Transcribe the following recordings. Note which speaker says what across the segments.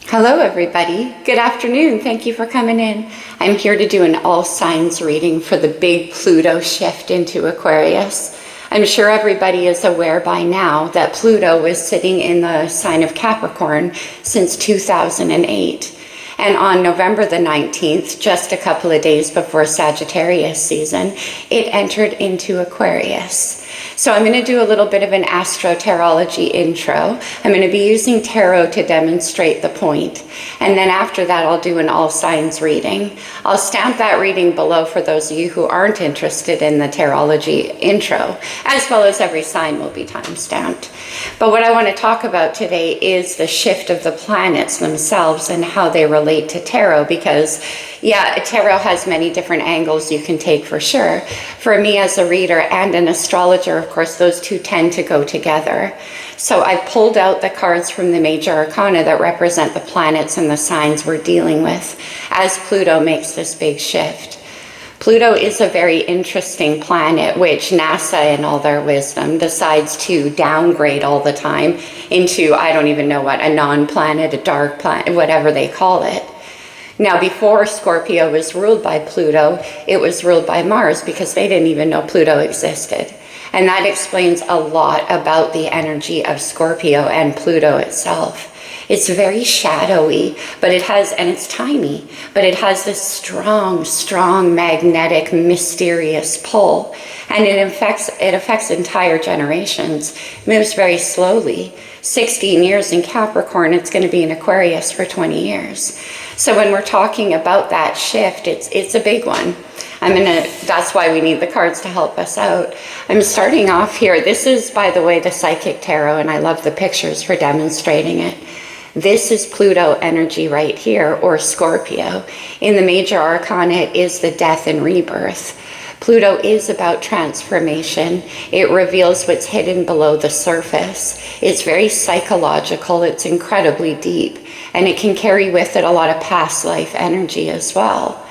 Speaker 1: Hello everybody. Good afternoon. Thank you for coming in. I'm here to do an all signs reading for the big Pluto shift into Aquarius. I'm sure everybody is aware by now that Pluto was sitting in the sign of Capricorn since 2008. And on November the 19th, just a couple of days before Sagittarius season, it entered into Aquarius. So I'm going to do a little bit of an Astrotarology intro. I'm going to be using tarot to demonstrate the point. And then after that, I'll do an all signs reading. I'll stamp that reading below for those of you who aren't interested in the Tarology intro, as well as every sign will be time stamped. But what I want to talk about today is the shift of the planets themselves and how they relate to tarot, because yeah, tarot has many different angles you can take for sure. For me as a reader and an astrologer, of course, those two tend to go together. So I pulled out the cards from the major arcana that represent the planets and the signs we're dealing with as Pluto makes this big shift. Pluto is a very interesting planet, which NASA, in all their wisdom, decides to downgrade all the time into, I don't even know what, a non-planet, a dark planet, whatever they call it. Now, before Scorpio was ruled by Pluto, it was ruled by Mars because they didn't even know Pluto existed. And that explains a lot about the energy of Scorpio and Pluto itself. It's very shadowy, but it has, and it's tiny, but it has this strong, strong, magnetic, mysterious pull. And it affects entire generations. It moves very slowly. 16 years in Capricorn, it's going to be in Aquarius for 20 years. So when we're talking about that shift, it's a big one. That's why we need the cards to help us out. I'm starting off here. This is, by the way, the Psychic Tarot, and I love the pictures for demonstrating it. This is Pluto energy right here, or Scorpio. In the major arcana, it is the death and rebirth. Pluto is about transformation. It reveals what's hidden below the surface. It's very psychological. It's incredibly deep. And it can carry with it a lot of past life energy as well.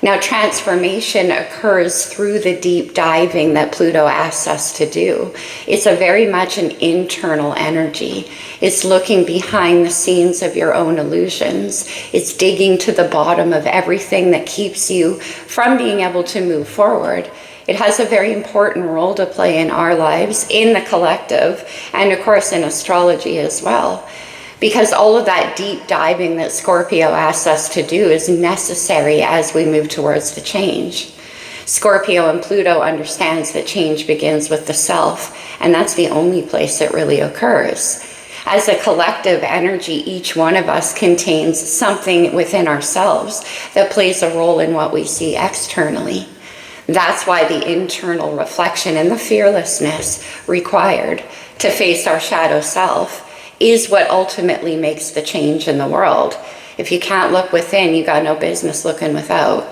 Speaker 1: Now, transformation occurs through the deep diving that Pluto asks us to do. It's a very much an internal energy. It's looking behind the scenes of your own illusions. It's digging to the bottom of everything that keeps you from being able to move forward. It has a very important role to play in our lives, in the collective, and of course in astrology as well. Because all of that deep diving that Scorpio asks us to do is necessary as we move towards the change. Scorpio and Pluto understands that change begins with the self, and that's the only place it really occurs. As a collective energy, each one of us contains something within ourselves that plays a role in what we see externally. That's why the internal reflection and the fearlessness required to face our shadow self is what ultimately makes the change in the world. If you can't look within, you got no business looking without.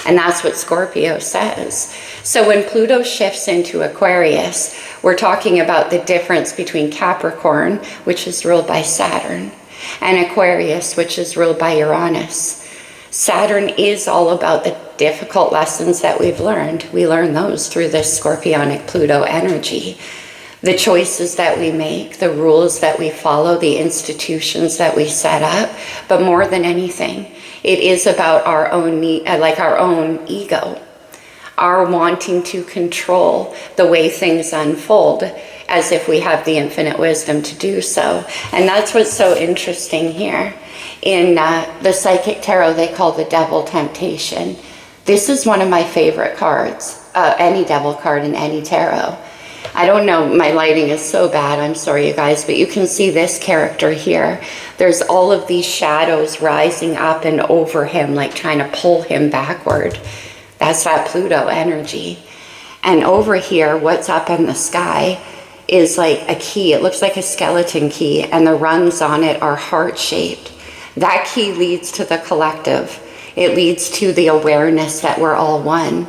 Speaker 1: And that's what Scorpio says. So when Pluto shifts into Aquarius, we're talking about the difference between Capricorn, which is ruled by Saturn, and Aquarius, which is ruled by Uranus. Saturn is all about the difficult lessons that we've learned. We learn those through this Scorpionic Pluto energy. The choices that we make, the rules that we follow, the institutions that we set up, but more than anything, it is about our own our own ego, our wanting to control the way things unfold as if we have the infinite wisdom to do so. And that's what's so interesting here. In the Psychic Tarot, they call the Devil Temptation. This is one of my favorite cards, any devil card in any tarot. I don't know, my lighting is so bad, I'm sorry you guys, but you can see this character here. There's all of these shadows rising up and over him, like trying to pull him backward. That's that Pluto energy. And over here, what's up in the sky is like a key. It looks like a skeleton key, and the rungs on it are heart-shaped. That key leads to the collective. It leads to the awareness that we're all one.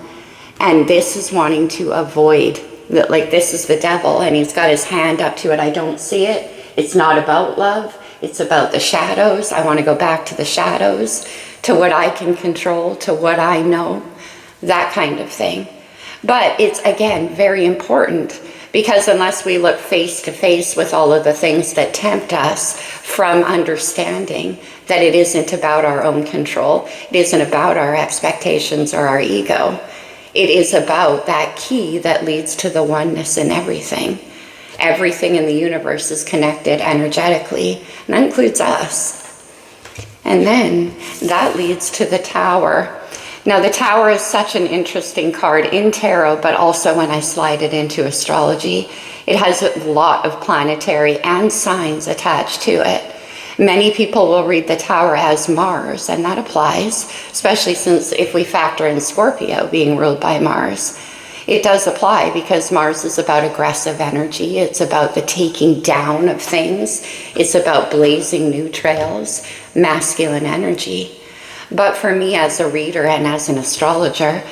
Speaker 1: And this is wanting to avoid that, like this is the devil and he's got his hand up to it. I don't see it. It's not about love. It's about the shadows. I want to go back to the shadows, to what I can control, to what I know, that kind of thing. But it's, again, very important, because unless we look face to face with all of the things that tempt us from understanding that it isn't about our own control, it isn't about our expectations or our ego, it is about that key that leads to the oneness in everything. Everything in the universe is connected energetically, and that includes us. And then that leads to the Tower. Now, the Tower is such an interesting card in tarot, but also when I slide it into astrology. It has a lot of planetary and signs attached to it. Many people will read the Tower as Mars, and that applies, especially since if we factor in Scorpio being ruled by Mars. It does apply because Mars is about aggressive energy. It's about the taking down of things. It's about blazing new trails, masculine energy. But for me as a reader and as an astrologer,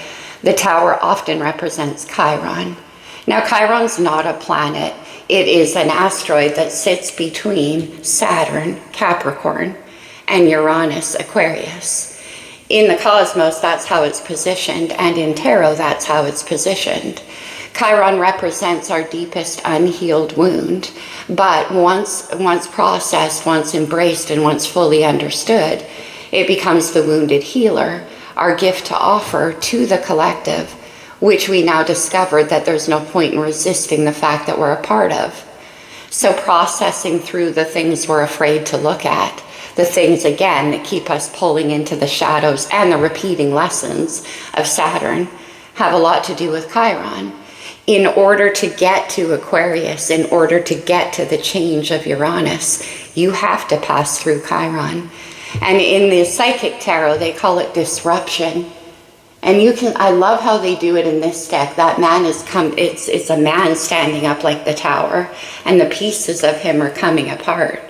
Speaker 1: the Tower often represents Chiron. Now, Chiron's not a planet. It is an asteroid that sits between Saturn, Capricorn, and Uranus, Aquarius. In the cosmos, that's how it's positioned, and in tarot, that's how it's positioned. Chiron represents our deepest unhealed wound, but once processed, once embraced, and once fully understood, it becomes the wounded healer, our gift to offer to the collective, which we now discovered that there's no point in resisting the fact that we're a part of. So processing through the things we're afraid to look at, the things, again, that keep us pulling into the shadows and the repeating lessons of Saturn have a lot to do with Chiron. In order to get to Aquarius, in order to get to the change of Uranus, you have to pass through Chiron. And in the psychic tarot, they call it disruption. And I love how they do it in this deck. That man it's a man standing up like the Tower, and the pieces of him are coming apart.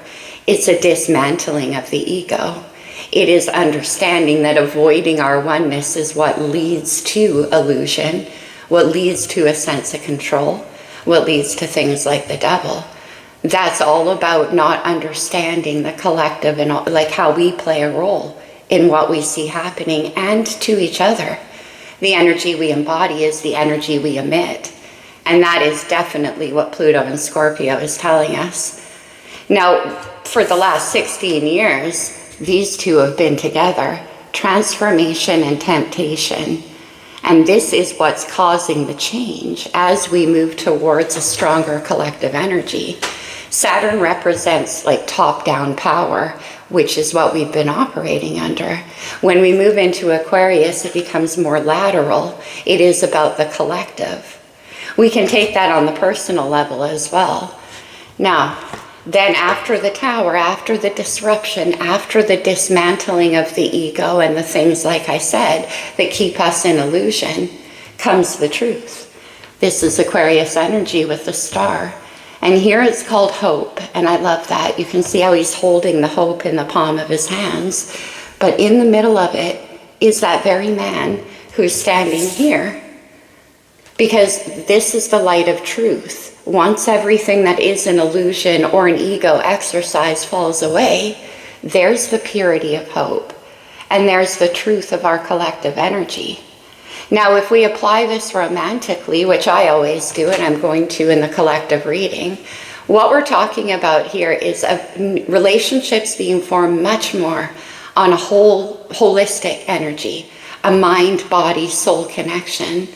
Speaker 1: It's a dismantling of the ego. It is understanding that avoiding our oneness is what leads to illusion, what leads to a sense of control, what leads to things like the devil. That's all about not understanding the collective and like how we play a role in what we see happening and to each other. The energy we embody is the energy we emit. And that is definitely what Pluto and Scorpio is telling us. Now, for the last 16 years, these two have been together, transformation and temptation. And this is what's causing the change as we move towards a stronger collective energy. Saturn represents like top-down power, which is what we've been operating under. When we move into Aquarius, it becomes more lateral. It is about the collective. We can take that on the personal level as well. Now, then after the Tower, after the disruption, after the dismantling of the ego and the things, like I said, that keep us in illusion, comes the truth. This is Aquarius energy with the star. And here it's called hope, and I love that. You can see how he's holding the hope in the palm of his hands. But in the middle of it is that very man who's standing here. Because this is the light of truth. Once everything that is an illusion or an ego exercise falls away, there's the purity of hope. And there's the truth of our collective energy. Now, if we apply this romantically, which I always do, and I'm going to in the collective reading, what we're talking about here is relationships being formed much more on a holistic energy, a mind, body, soul connection.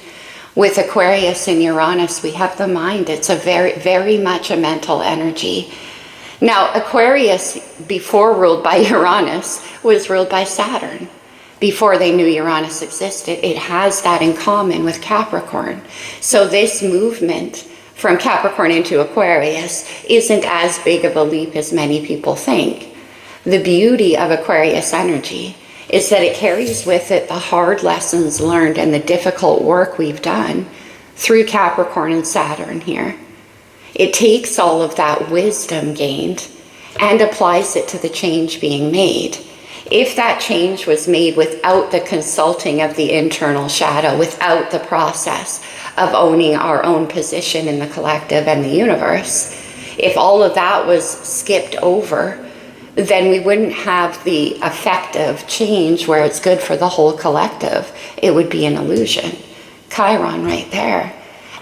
Speaker 1: With Aquarius and Uranus, we have the mind. It's a very much a mental energy. Now, Aquarius, before ruled by Uranus, was ruled by Saturn. Before they knew Uranus existed, it has that in common with Capricorn. So this movement from Capricorn into Aquarius isn't as big of a leap as many people think. The beauty of Aquarius energy is that it carries with it the hard lessons learned and the difficult work we've done through Capricorn and Saturn here. It takes all of that wisdom gained and applies it to the change being made. If that change was made without the consulting of the internal shadow, without the process of owning our own position in the collective and the universe, if all of that was skipped over, then we wouldn't have the effective change where it's good for the whole collective. It would be an illusion. Chiron right there,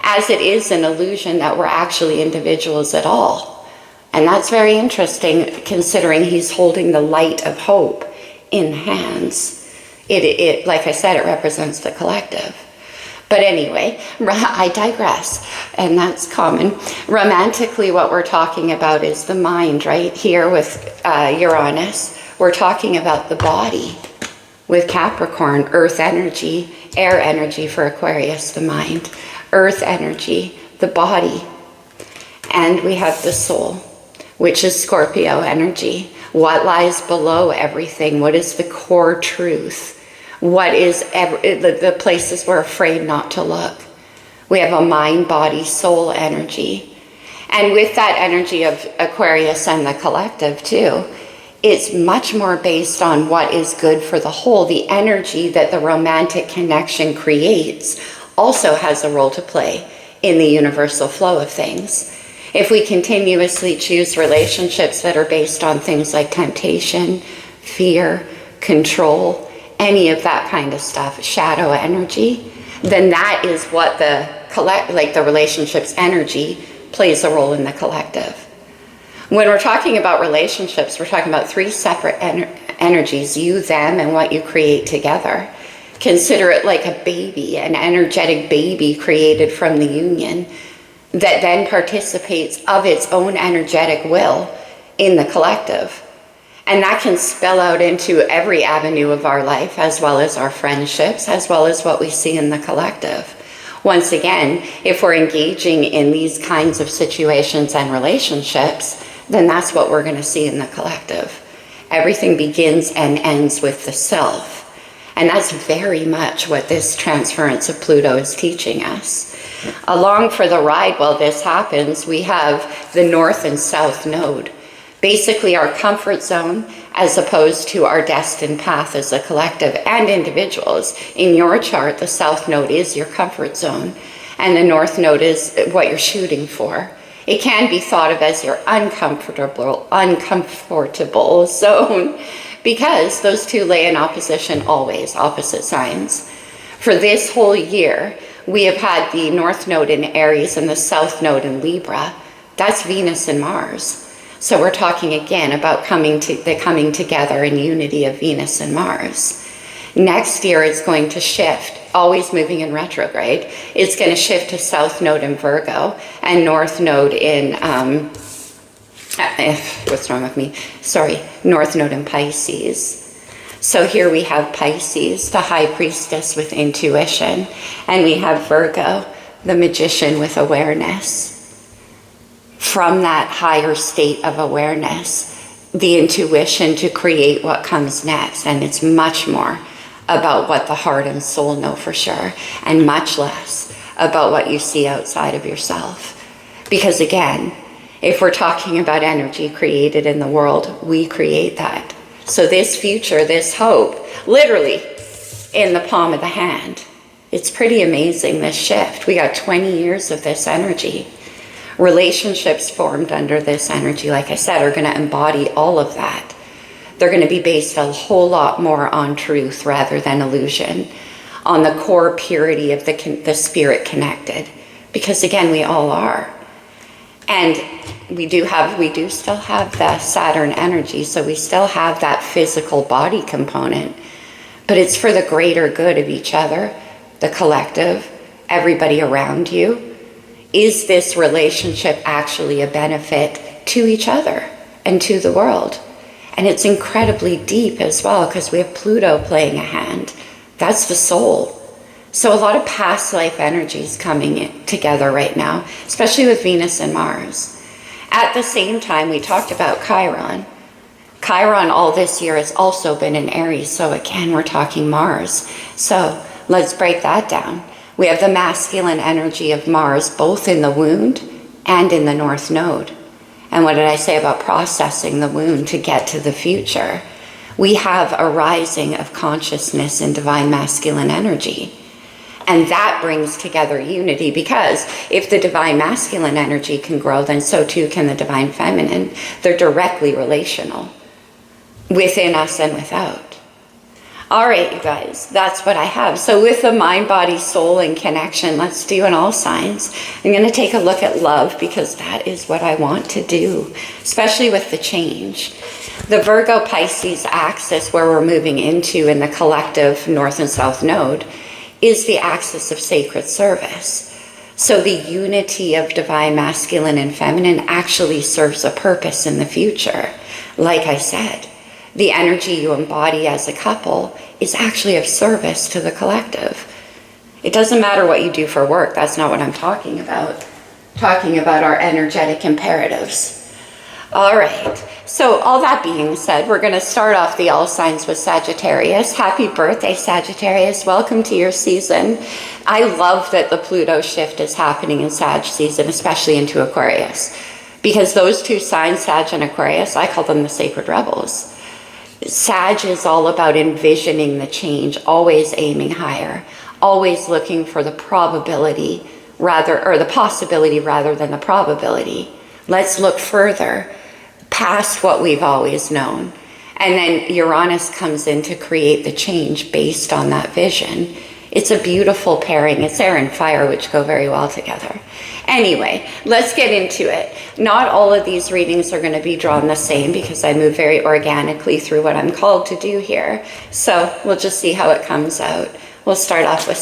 Speaker 1: as it is an illusion that we're actually individuals at all. And that's very interesting, considering he's holding the light of hope in hands. It like I said, it represents the collective. But anyway, I digress, and that's common. Romantically, what we're talking about is the mind, right? Here with Uranus, we're talking about the body. With Capricorn, earth energy, air energy for Aquarius, the mind. Earth energy, the body. And we have the soul, which is Scorpio energy. What lies below everything? What is the core truth? What is the places we're afraid not to look? We have a mind, body, soul energy. And with that energy of Aquarius and the collective too, it's much more based on what is good for the whole. The energy that the romantic connection creates also has a role to play in the universal flow of things. If we continuously choose relationships that are based on things like temptation, fear, control, any of that kind of stuff, shadow energy, then that is what the relationship's energy plays a role in the collective. When we're talking about relationships, we're talking about three separate energies, you, them, and what you create together. Consider it like a baby, an energetic baby created from the union that then participates of its own energetic will in the collective. And that can spill out into every avenue of our life, as well as our friendships, as well as what we see in the collective. Once again, if we're engaging in these kinds of situations and relationships, then that's what we're going to see in the collective. Everything begins and ends with the self. And that's very much what this transference of Pluto is teaching us. Along for the ride while this happens, we have the north and south node. Basically our comfort zone as opposed to our destined path as a collective and individuals. In your chart, the south node is your comfort zone and the north node is what you're shooting for. It can be thought of as your uncomfortable zone because those two lay in opposition always, opposite signs. For this whole year, we have had the north node in Aries and the south node in Libra. That's Venus and Mars. So we're talking again about the coming together in unity of Venus and Mars. Next year it's going to shift, always moving in retrograde. It's going to shift to south node in Virgo and north node in, north node in Pisces. So here we have Pisces, the high priestess with intuition, and we have Virgo, the magician with awareness. From that higher state of awareness, the intuition to create what comes next. And it's much more about what the heart and soul know for sure, and much less about what you see outside of yourself. Because again, if we're talking about energy created in the world, we create that. So this future, this hope, literally in the palm of the hand. It's pretty amazing, this shift. We got 20 years of this energy. Relationships formed under this energy, like I said, are going to embody all of that. They're going to be based a whole lot more on truth rather than illusion, on the core purity of the spirit connected. Because again, we all are. And we do still have the Saturn energy, so we still have that physical body component. But it's for the greater good of each other, the collective, everybody around you. Is this relationship actually a benefit to each other and to the world? And it's incredibly deep as well because we have Pluto playing a hand. That's the soul. So a lot of past life energies coming together right now, especially with Venus and Mars. At the same time, we talked about Chiron. Chiron all this year has also been in Aries. So again, we're talking Mars. So let's break that down. We have the masculine energy of Mars, both in the wound and in the north node. And what did I say about processing the wound to get to the future? We have a rising of consciousness in divine masculine energy. And that brings together unity, because if the divine masculine energy can grow, then so too can the divine feminine. They're directly relational within us and without. All right, you guys, that's what I have. So with the mind, body, soul, and connection, let's do an all signs. I'm going to take a look at love because that is what I want to do, especially with the change. The Virgo Pisces axis, where we're moving into in the collective north and south node, is the axis of sacred service. So the unity of divine masculine and feminine actually serves a purpose in the future. Like I said, the energy you embody as a couple is actually of service to the collective. It doesn't matter what you do for work. That's not what I'm talking about. I'm talking about our energetic imperatives. All right. So all that being said, we're going to start off the all signs with Sagittarius. Happy birthday, Sagittarius. Welcome to your season. I love that the Pluto shift is happening in Sag season, especially into Aquarius, because those two signs, Sag and Aquarius, I call them the sacred rebels. Sag is all about envisioning the change, always aiming higher, always looking for the probability or the possibility rather than the probability. Let's look further past what we've always known. And then Uranus comes in to create the change based on that vision. It's a beautiful pairing. It's air and fire, which go very well together. Anyway, let's get into it. Not all of these readings are going to be drawn the same because I move very organically through what I'm called to do here. So we'll just see how it comes out. We'll start off with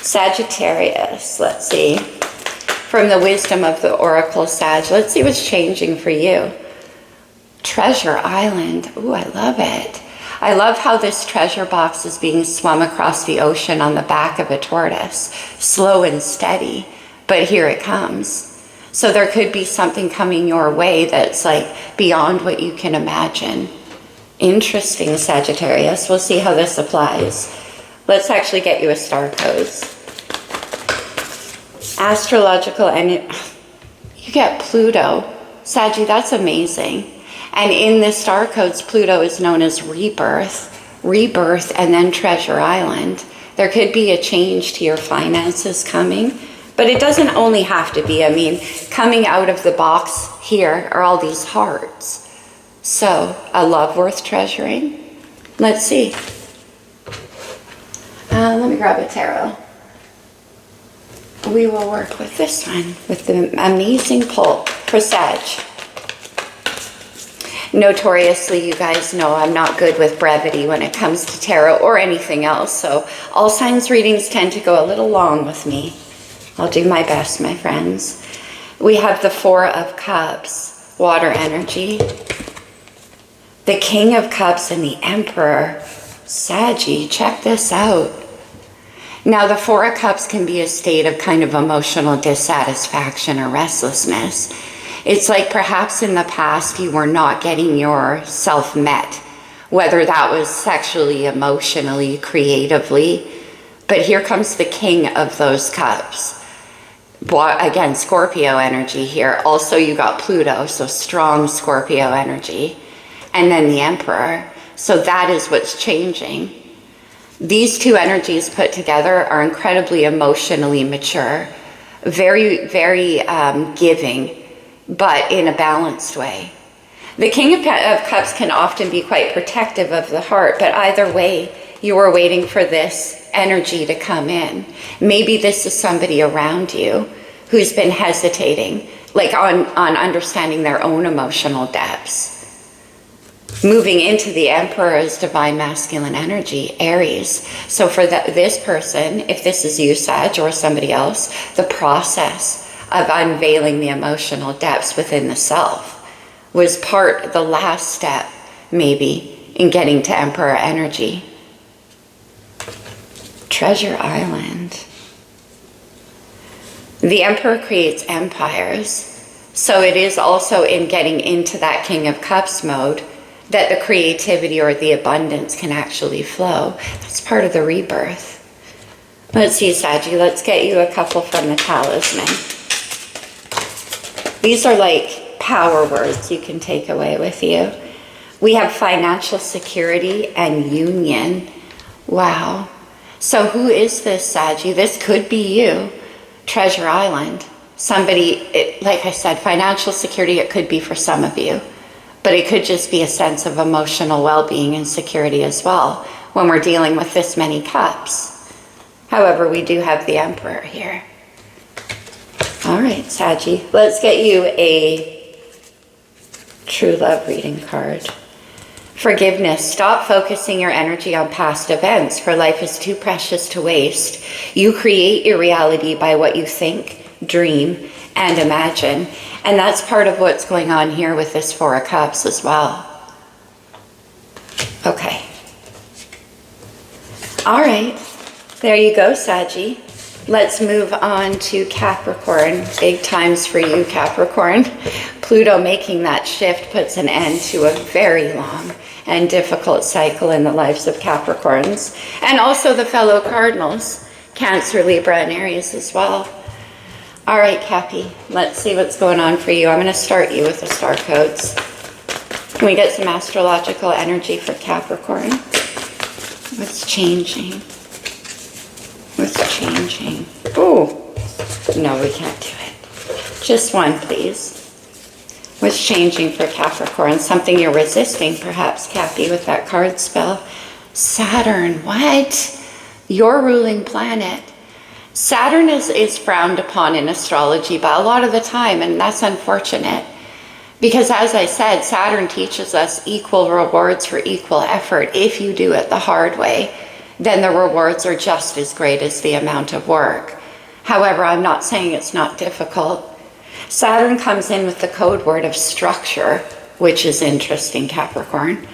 Speaker 1: Sagittarius. Let's see. From the wisdom of the Oracle Sag, let's see what's changing for you. Treasure Island. Ooh, I love it. I love how this treasure box is being swum across the ocean on the back of a tortoise. Slow and steady, but here it comes. So there could be something coming your way that's like beyond what you can imagine. Interesting, Sagittarius. We'll see how this applies. Let's actually get you a star codes. Astrological, and you get Pluto. Saggy, that's amazing. And in the star codes, Pluto is known as rebirth, and then Treasure Island. There could be a change to your finances coming, but it doesn't only have to be. I mean, coming out of the box here are all these hearts. So, a love worth treasuring. Let's see. Let me grab a tarot. We will work with this one, with the amazing pull for Sag. Notoriously, you guys know I'm not good with brevity when it comes to tarot or anything else, so all signs readings tend to go a little long with me. I'll do my best, my friends. We have the Four of Cups, water energy, the King of Cups, and the Emperor. Saggy, check this out. Now, the Four of Cups can be a state of kind of emotional dissatisfaction or restlessness. It's like perhaps in the past you were not getting yourself met, whether that was sexually, emotionally, creatively. But here comes the King of those Cups. Again, Scorpio energy here. Also, you got Pluto, so strong Scorpio energy. And then the Emperor. So that is what's changing. These two energies put together are incredibly emotionally mature, very, very giving, but in a balanced way. The King of Cups can often be quite protective of the heart, but either way, you are waiting for this energy to come in. Maybe this is somebody around you who's been hesitating, like on understanding their own emotional depths. Moving into the Emperor's divine masculine energy, Aries. So for this person, if this is you, Sag, or somebody else, the process of unveiling the emotional depths within the self was the last step, maybe, in getting to Emperor energy. Treasure Island. The Emperor creates empires. So it is also in getting into that King of Cups mode that the creativity or the abundance can actually flow. That's part of the rebirth. Let's see, Saggy, let's get you a couple from the talisman. These are like power words you can take away with you. We have financial security and union. Wow. So who is this, Saggy? This could be you. Treasure Island. Somebody, like I said, financial security, it could be for some of you. But But it could just be a sense of emotional well-being and security as well when we're dealing with this many cups. However, we do have the Emperor here. All right, Saggy, let's get you a true love reading card. Forgiveness. Stop focusing your energy on past events, for life is too precious to waste. You create your reality by what you think, dream, and imagine. And that's part of what's going on here with this Four of Cups as well. Okay. All right. There you go, Saggy. Let's move on to Capricorn. Big times for you, Capricorn. Pluto making that shift puts an end to a very long and difficult cycle in the lives of Capricorns, and also the fellow cardinals, Cancer, Libra, and Aries as well. All right, Cappy, let's see what's going on for you. I'm going to start you with the star codes. Can we get some astrological energy for Capricorn? What's changing? What's changing? Oh, no, we can't do it. Just one, please. What's changing for Capricorn? Something you're resisting, perhaps, Cappy, with that card spell. Saturn, what? Your ruling planet. Saturn is frowned upon in astrology, but a lot of the time, and that's unfortunate. Because as I said, Saturn teaches us equal rewards for equal effort. If you do it the hard way, then the rewards are just as great as the amount of work. However, I'm not saying it's not difficult. Saturn comes in with the code word of structure, which is interesting, Capricorn.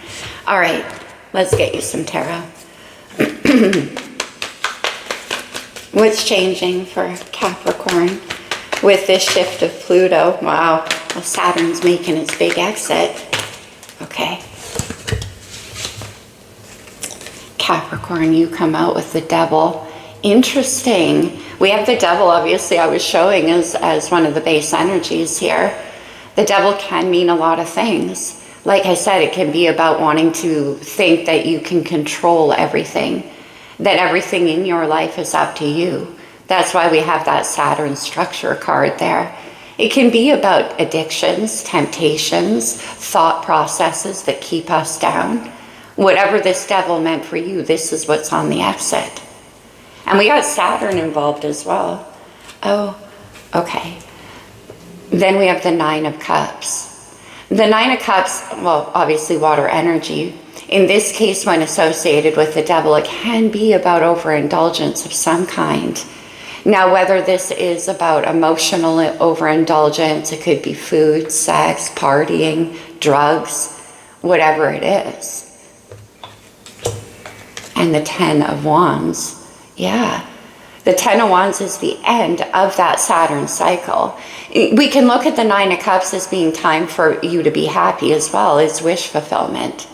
Speaker 1: All right, let's get you some tarot. What's changing for Capricorn with this shift of Pluto? Wow, well, Saturn's making its big exit. Okay. Capricorn, you come out with the Devil. Interesting. We have the Devil, obviously, I was showing as one of the base energies here. The Devil can mean a lot of things. Like I said, it can be about wanting to think that you can control everything, that everything in your life is up to you. That's why we have that Saturn structure card there. It can be about addictions, temptations, thought processes that keep us down. Whatever this Devil meant for you, this is what's on the exit. And we got Saturn involved as well. Oh, okay. Then we have the Nine of Cups. The Nine of Cups, well, obviously water energy. In this case, when associated with the Devil, it can be about overindulgence of some kind. Now, whether this is about emotional overindulgence, it could be food, sex, partying, drugs, whatever it is. And the Ten of Wands. Yeah, the Ten of Wands is the end of that Saturn cycle. We can look at the Nine of Cups as being time for you to be happy as well as wish fulfillment.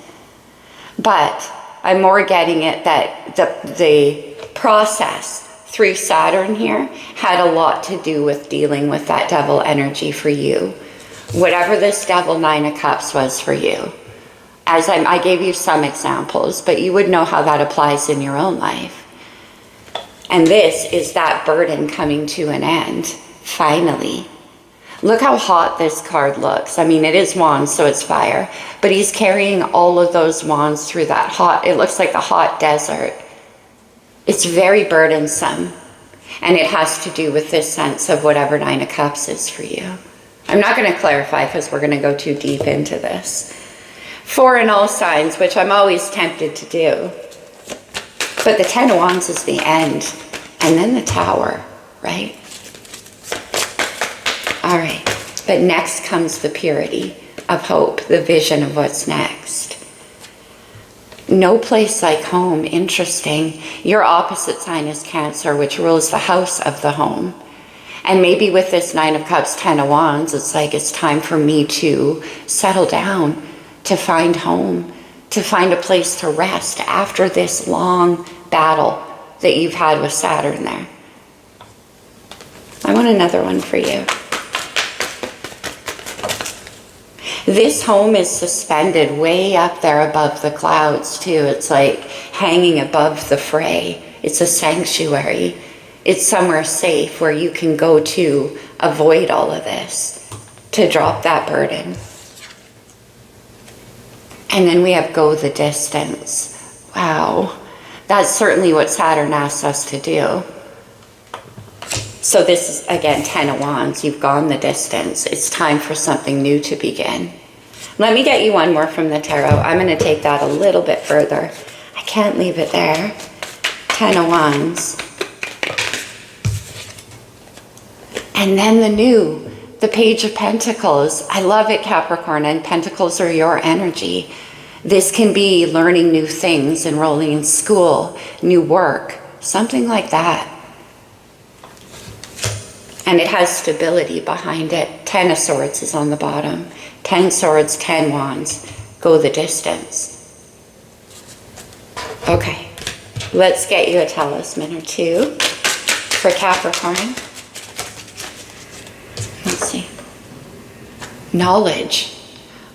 Speaker 1: But I'm more getting it that the process through Saturn here had a lot to do with dealing with that Devil energy for you. Whatever this Devil Nine of Cups was for you. As I gave you some examples, but you would know how that applies in your own life. And this is that burden coming to an end, finally. Look how hot this card looks. I mean, it is wands, so it's fire. But he's carrying all of those wands through that hot, it looks like a hot desert. It's very burdensome. And it has to do with this sense of whatever Nine of Cups is for you. I'm not going to clarify because we're going to go too deep into this. 4 in all signs, which I'm always tempted to do. But the Ten of Wands is the end. And then the Tower, right? All right. But next comes the purity of hope, the vision of what's next. No place like home. Interesting. Your opposite sign is Cancer, which rules the house of the home. And maybe with this Nine of Cups, Ten of Wands, it's like it's time for me to settle down, to find home, to find a place to rest after this long battle that you've had with Saturn there. I want another one for you. This home is suspended way up there above the clouds too. It's like hanging above the fray. It's a sanctuary. It's somewhere safe where you can go to avoid all of this, to drop that burden. And then we have go the distance. Wow. That's certainly what Saturn asks us to do. So this is, again, 10 of Wands. You've gone the distance. It's time for something new to begin. Let me get you one more from the tarot. I'm going to take that a little bit further. I can't leave it there. 10 of Wands. And then the new, the Page of Pentacles. I love it, Capricorn, and Pentacles are your energy. This can be learning new things, enrolling in school, new work, something like that. And it has stability behind it. 10 of Swords is on the bottom. 10 Swords, 10 Wands. Go the distance. Okay, let's get you a talisman or two for Capricorn. Let's see. Knowledge.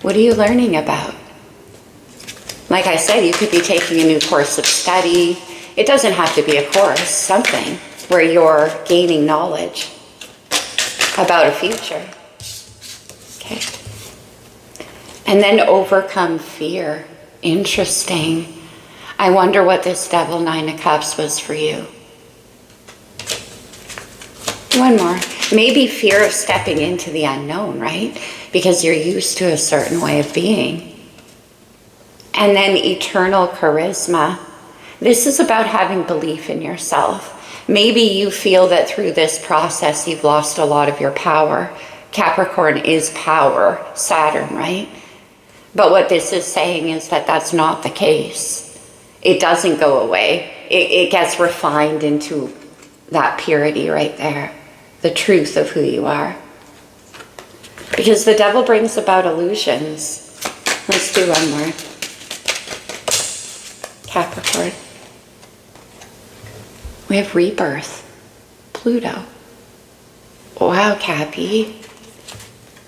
Speaker 1: What are you learning about? Like I said, you could be taking a new course of study. It doesn't have to be a course, something where you're gaining knowledge about a future. Okay. And then overcome fear. Interesting. I wonder what this Devil 9 of Cups was for you. One more. Maybe fear of stepping into the unknown, right? Because you're used to a certain way of being. And then eternal charisma. This is about having belief in yourself. Maybe you feel that through this process you've lost a lot of your power. Capricorn is power, Saturn, right? But what this is saying is that that's not the case. It doesn't go away. It gets refined into that purity right there. The truth of who you are. Because the devil brings about illusions. Let's do one more. Capricorn. We have rebirth. Pluto. Wow, Cappy.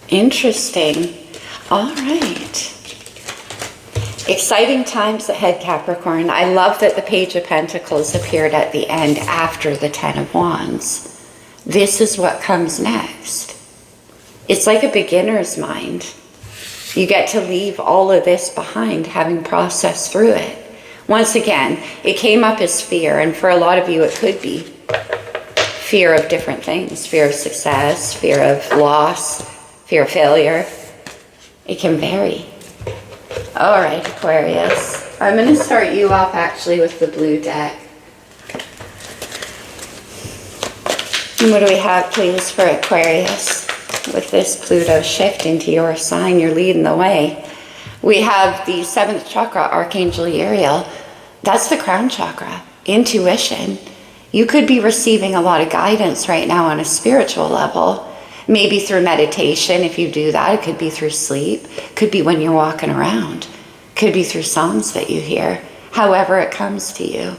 Speaker 1: Interesting. All right. Exciting times ahead, Capricorn. I love that the Page of Pentacles appeared at the end after the 10 of Wands. This is what comes next. It's like a beginner's mind. You get to leave all of this behind, having processed through it. Once again, it came up as fear, and for a lot of you it could be fear of different things. Fear of success, fear of loss, fear of failure. It can vary. All right, Aquarius. I'm going to start you off actually with the blue deck. And what do we have, please, for Aquarius? With this Pluto shift into your sign, you're leading the way. We have the 7th chakra, Archangel Uriel. That's the crown chakra, intuition. You could be receiving a lot of guidance right now on a spiritual level. Maybe through meditation, if you do that. It could be through sleep. It could be when you're walking around. It could be through songs that you hear. However it comes to you.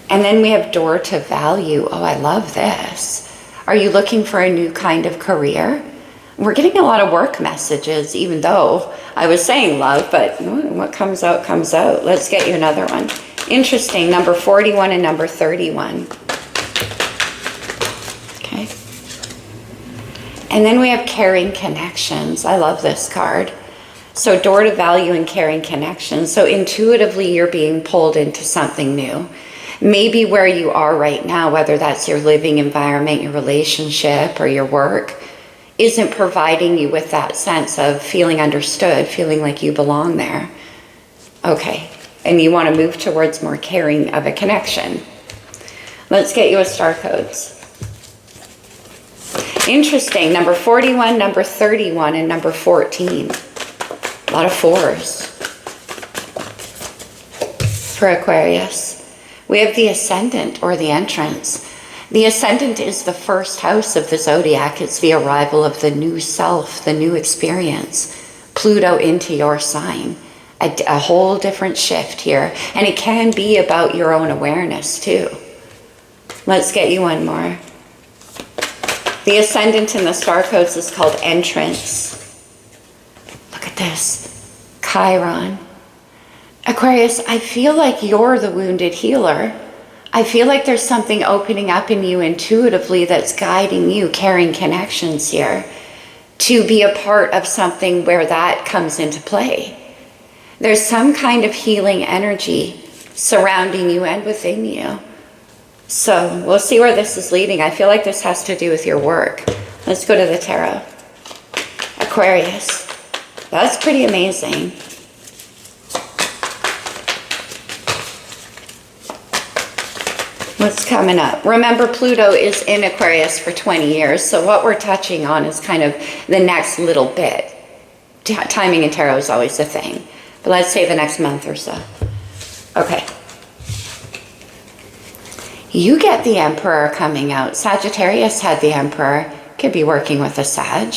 Speaker 1: And then we have door to value. Oh, I love this. Are you looking for a new kind of career? We're getting a lot of work messages, even though I was saying love, but what comes out, comes out. Let's get you another one. Interesting, number 41 and number 31. Okay. And then we have caring connections. I love this card. So door to value and caring connections. So intuitively, you're being pulled into something new. Maybe where you are right now, whether that's your living environment, your relationship, or your work, isn't providing you with that sense of feeling understood, feeling like you belong there. Okay, and you want to move towards more caring of a connection. Let's get you a star codes. Interesting, number 41, number 31, and number 14. A lot of 4s for Aquarius. We have the ascendant or the entrance. The ascendant is the first house of the zodiac. It's the arrival of the new self, the new experience. Pluto into your sign. A whole different shift here. And it can be about your own awareness too. Let's get you one more. The ascendant in the star codes is called entrance. Look at this. Chiron. Aquarius, I feel like you're the wounded healer. I feel like there's something opening up in you intuitively that's guiding you, carrying connections here to be a part of something where that comes into play. There's some kind of healing energy surrounding you and within you. So we'll see where this is leading. I feel like this has to do with your work. Let's go to the tarot. Aquarius. That's pretty amazing. What's coming up? Remember, Pluto is in Aquarius for 20 years, so what we're touching on is kind of the next little bit. Timing in tarot is always a thing, but let's say the next month or so. Okay. You get the Emperor coming out. Sagittarius had the Emperor. Could be working with a Sag.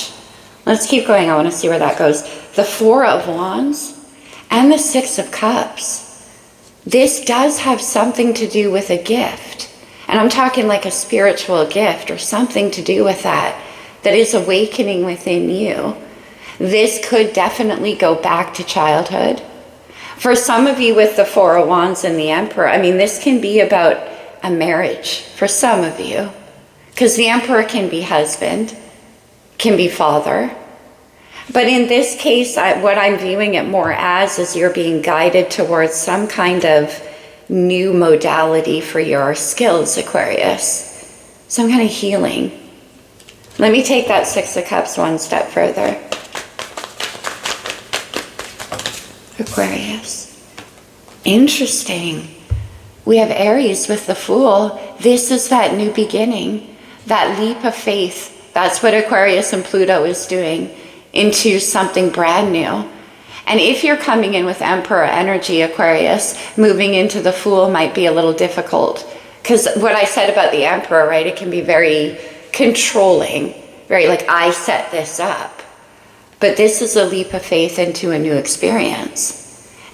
Speaker 1: Let's keep going. I want to see where that goes. The Four of Wands and the Six of Cups. This does have something to do with a gift. And I'm talking like a spiritual gift or something to do with that is awakening within you. This could definitely go back to childhood. For some of you with the Four of Wands and the Emperor, I mean, this can be about a marriage for some of you. Because the Emperor can be husband, can be father. But in this case, what I'm viewing it more as is you're being guided towards some kind of new modality for your skills, Aquarius. Some kind of healing. Let me take that Six of Cups one step further. Aquarius. Interesting. We have Aries with the Fool. This is that new beginning, that leap of faith. That's what Aquarius and Pluto is doing, into something brand new. And if you're coming in with Emperor energy, Aquarius, moving into the Fool might be a little difficult. Because what I said about the Emperor, right, it can be very controlling, very like, I set this up. But this is a leap of faith into a new experience.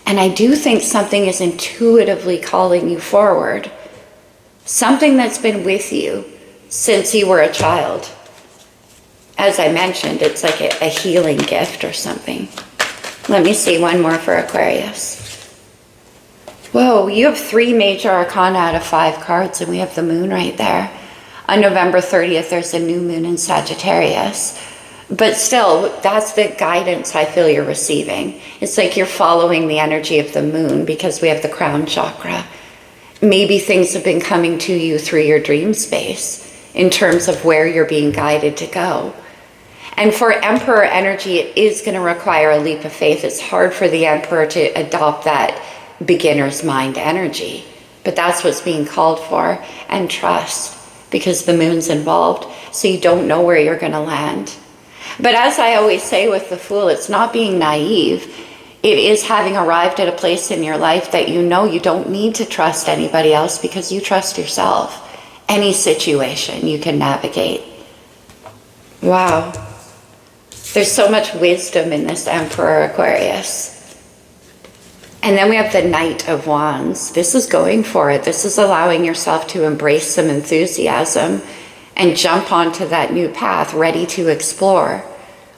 Speaker 1: And I do think something is intuitively calling you forward. Something that's been with you since you were a child. As I mentioned, it's like a healing gift or something. Let me see one more for Aquarius. Whoa, you have 3 major arcana out of 5 cards, and we have the moon right there. On November 30th, there's a new moon in Sagittarius. But still, that's the guidance I feel you're receiving. It's like you're following the energy of the moon because we have the crown chakra. Maybe things have been coming to you through your dream space in terms of where you're being guided to go. And for Emperor energy, it is going to require a leap of faith. It's hard for the Emperor to adopt that beginner's mind energy. But that's what's being called for. And trust, because the moon's involved, so you don't know where you're going to land. But as I always say with the Fool, it's not being naive. It is having arrived at a place in your life that you know you don't need to trust anybody else because you trust yourself. Any situation you can navigate. Wow. There's so much wisdom in this Emperor Aquarius. And then we have the Knight of Wands. This is going for it. This is allowing yourself to embrace some enthusiasm and jump onto that new path, ready to explore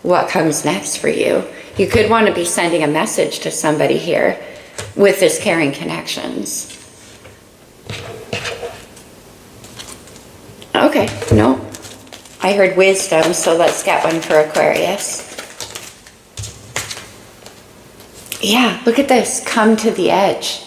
Speaker 1: what comes next for you. You could want to be sending a message to somebody here with this caring connections. Okay, no. I heard wisdom, so let's get one for Aquarius. Yeah, look at this. Come to the edge.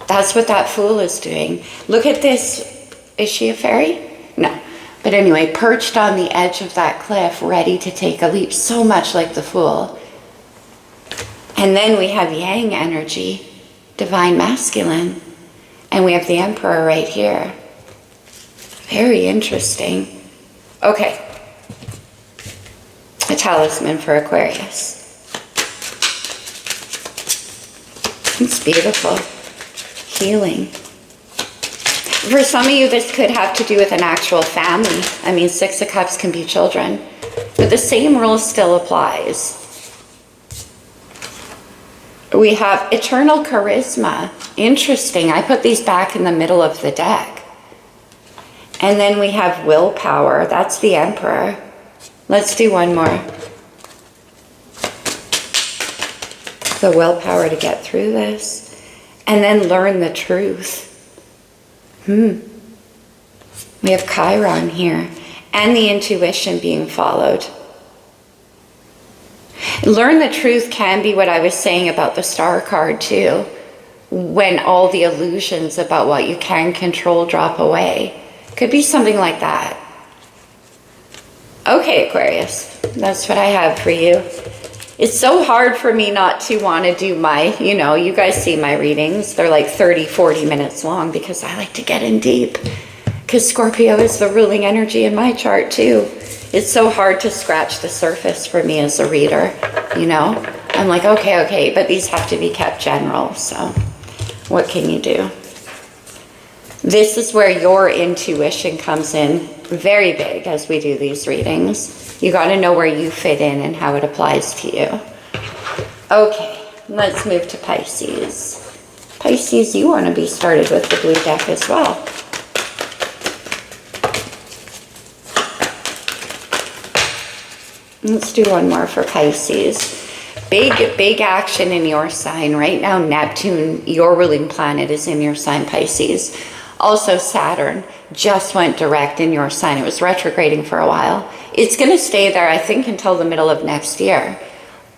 Speaker 1: That's what that Fool is doing. Look at this. Is she a fairy? No. But anyway, perched on the edge of that cliff, ready to take a leap, so much like the Fool. And then we have Yang energy, divine masculine. And we have the Emperor right here. Very interesting. Okay. A talisman for Aquarius. It's beautiful. Healing. For some of you, this could have to do with an actual family. I mean, Six of Cups can be children. But the same rule still applies. We have eternal charisma. Interesting. I put these back in the middle of the deck. And then we have willpower. That's the Emperor. Let's do one more. The willpower to get through this. And then learn the truth. We have Chiron here. And the intuition being followed. Learn the truth can be what I was saying about the star card too. When all the illusions about what you can control drop away. Could be something like that. Okay, Aquarius, that's what I have for you. It's so hard for me not to want to do my, you guys see my readings. They're like 30, 40 minutes long because I like to get in deep. Because Scorpio is the ruling energy in my chart too. It's so hard to scratch the surface for me as a reader, I'm like, okay, but these have to be kept general, so what can you do? This is where your intuition comes in very big as we do these readings. You got to know where you fit in and how it applies to you. Okay, let's move to Pisces. Pisces, you want to be started with the blue deck as well. Let's do one more for Pisces. Big action in your sign. Right now, Neptune, your ruling planet, is in your sign, Pisces. Also, Saturn just went direct in your sign. It was retrograding for a while. It's going to stay there, I think, until the middle of next year.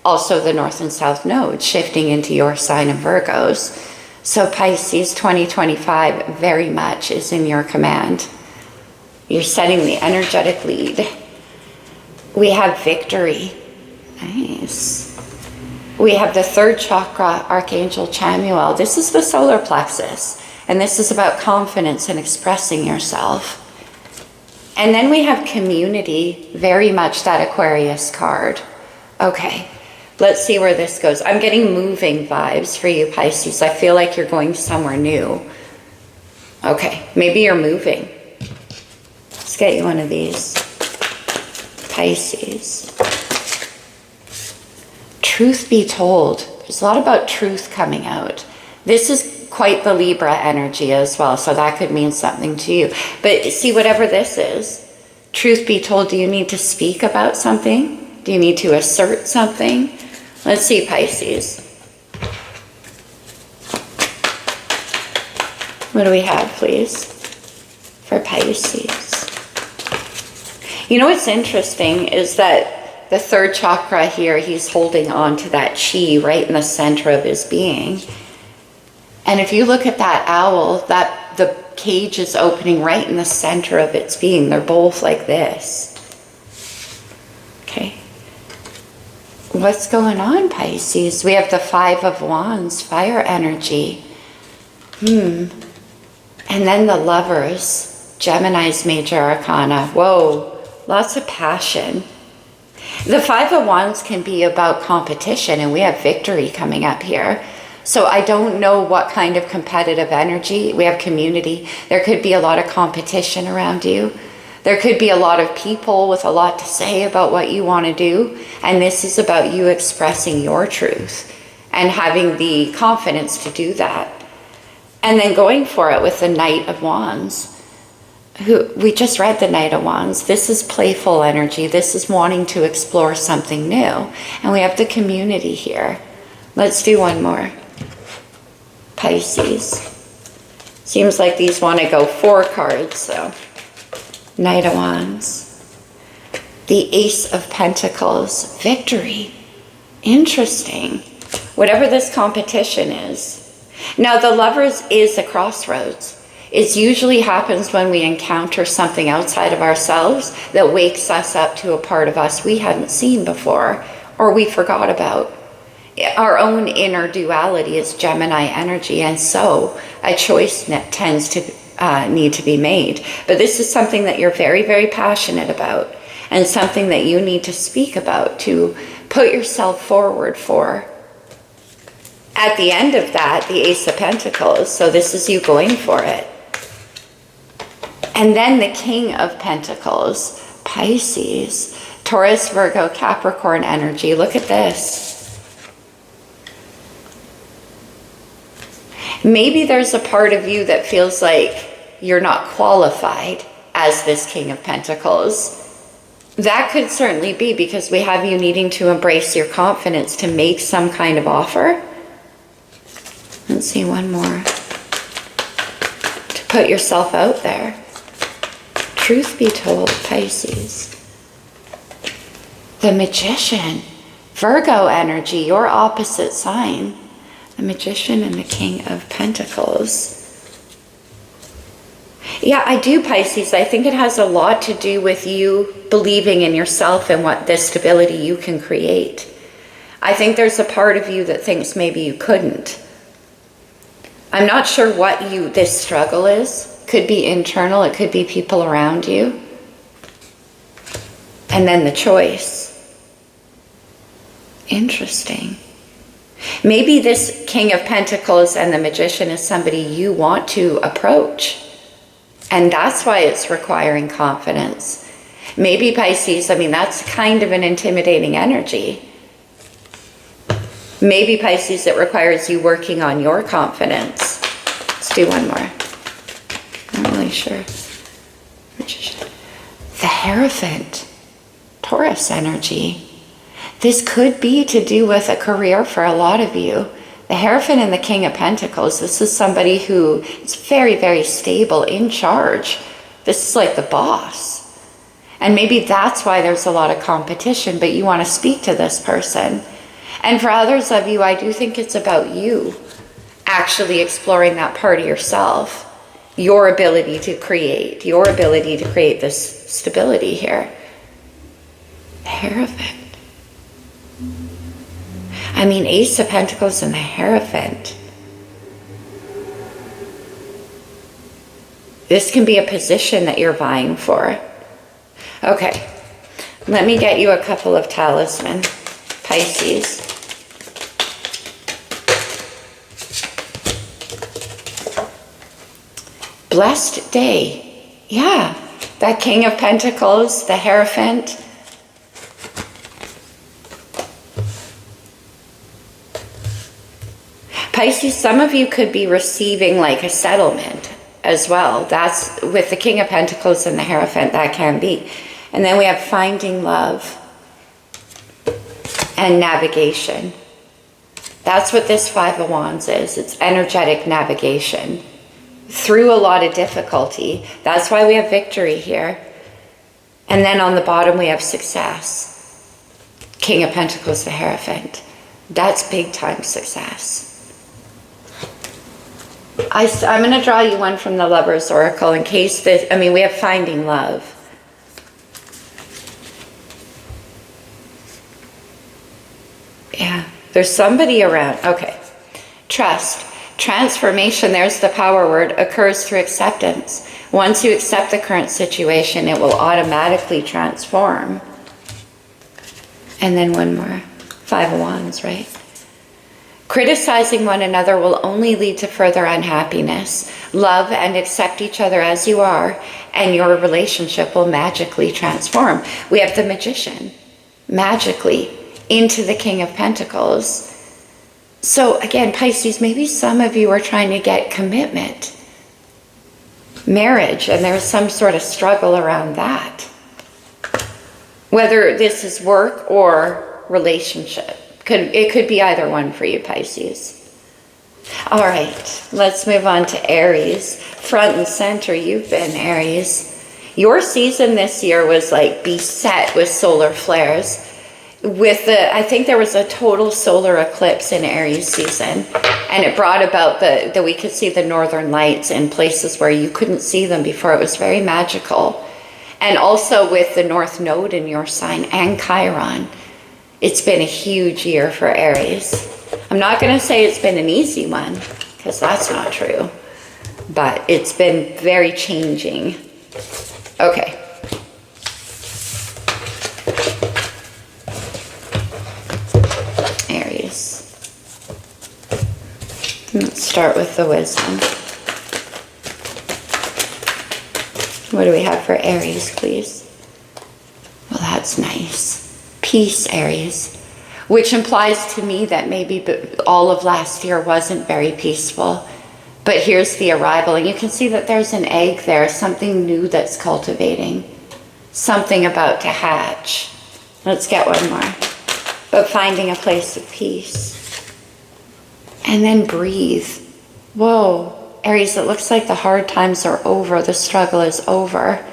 Speaker 1: Also, the North and South nodes shifting into your sign of Virgos. So Pisces 2025 very much is in your command. You're setting the energetic lead. We have victory. Nice. We have the third chakra, Archangel Chamuel. This is the solar plexus. And this is about confidence and expressing yourself. And then we have community, very much that Aquarius card. Okay, let's see where this goes. I'm getting moving vibes for you, Pisces. I feel like you're going somewhere new. Okay, maybe you're moving. Let's get you one of these. Pisces. Truth be told, there's a lot about truth coming out. This is quite the Libra energy as well, so that could mean something to you. But see, whatever this is, truth be told, do you need to speak about something? Do you need to assert something? Let's see, Pisces. What do we have, please, for Pisces? What's interesting is that the third chakra here, he's holding on to that chi right in the center of his being. And if you look at that owl, that the cage is opening right in the center of its being. They're both like this. Okay. What's going on, Pisces? We have the Five of Wands, fire energy. And then the Lovers, Gemini's major arcana. Whoa, lots of passion. The Five of Wands can be about competition, and we have victory coming up here. So I don't know what kind of competitive energy. We have community. There could be a lot of competition around you. There could be a lot of people with a lot to say about what you want to do. And this is about you expressing your truth and having the confidence to do that. And then going for it with the Knight of Wands. We just read the Knight of Wands. This is playful energy. This is wanting to explore something new. And we have the community here. Let's do one more. Pisces. Seems like these want to go 4 cards, so. Knight of Wands. The Ace of Pentacles. Victory. Interesting. Whatever this competition is. Now, the Lovers is a crossroads. It usually happens when we encounter something outside of ourselves that wakes us up to a part of us we hadn't seen before or we forgot about. Our own inner duality is Gemini energy, and so a choice tends to need to be made. But this is something that you're very, very passionate about, and something that you need to speak about, to put yourself forward for. At the end of that, the Ace of Pentacles, so this is you going for it. And then the King of Pentacles, Pisces, Taurus, Virgo, Capricorn energy. Look at this. Maybe there's a part of you that feels like you're not qualified as this King of Pentacles. That could certainly be because we have you needing to embrace your confidence to make some kind of offer. Let's see, one more. To put yourself out there. Truth be told, Pisces. The Magician. Virgo energy, your opposite sign. The Magician and the King of Pentacles. Yeah, I do, Pisces. I think it has a lot to do with you believing in yourself and what this stability you can create. I think there's a part of you that thinks maybe you couldn't. I'm not sure what this struggle is. Could be internal, it could be people around you. And then the choice. Interesting. Maybe this King of Pentacles and the Magician is somebody you want to approach. And that's why it's requiring confidence. Maybe Pisces, I mean, that's kind of an intimidating energy. Maybe Pisces, it requires you working on your confidence. Let's do one more. Not really sure. Magician. The Hierophant. Taurus energy. This could be to do with a career for a lot of you. The Hierophant and the King of Pentacles, this is somebody who is very, very stable, in charge. This is like the boss. And maybe that's why there's a lot of competition, but you want to speak to this person. And for others of you, I do think it's about you actually exploring that part of yourself, your ability to create this stability here. The Hierophant. I mean, Ace of Pentacles and the Hierophant. This can be a position that you're vying for. Okay, let me get you a couple of talisman, Pisces. Blessed day. Yeah, that King of Pentacles, the Hierophant. Pisces, some of you could be receiving like a settlement as well. That's with the King of Pentacles and the Hierophant, that can be. And then we have finding love and navigation. That's what this Five of Wands is. It's energetic navigation through a lot of difficulty. That's why we have victory here. And then on the bottom we have success. King of Pentacles, the Hierophant. That's big time success. I'm going to draw you one from the Lover's Oracle in case this, I mean, we have finding love. Yeah, there's somebody around. Okay. Trust. Transformation, there's the power word, occurs through acceptance. Once you accept the current situation, it will automatically transform. And then one more. Five of Wands, right? Criticizing one another will only lead to further unhappiness. Love and accept each other as you are, and your relationship will magically transform. We have the Magician, magically, into the King of Pentacles. So again, Pisces, maybe some of you are trying to get commitment, marriage, and there's some sort of struggle around that. Whether this is work or relationship. It could be either one for you, Pisces. All right, let's move on to Aries. Front and center, you've been Aries. Your season this year was like beset with solar flares. I think there was a total solar eclipse in Aries season, and it brought about that we could see the northern lights in places where you couldn't see them before. It was very magical. And also with the North Node in your sign and Chiron. It's been a huge year for Aries. I'm not going to say it's been an easy one, because that's not true. But it's been very changing. Okay. Aries. Let's start with the wisdom. What do we have for Aries, please? Well, that's nice. Peace, Aries, which implies to me that maybe all of last year wasn't very peaceful. But here's the arrival, and you can see that there's an egg there, something new that's cultivating, something about to hatch. Let's get one more. But finding a place of peace. And then breathe. Whoa, Aries, it looks like the hard times are over, the struggle is over.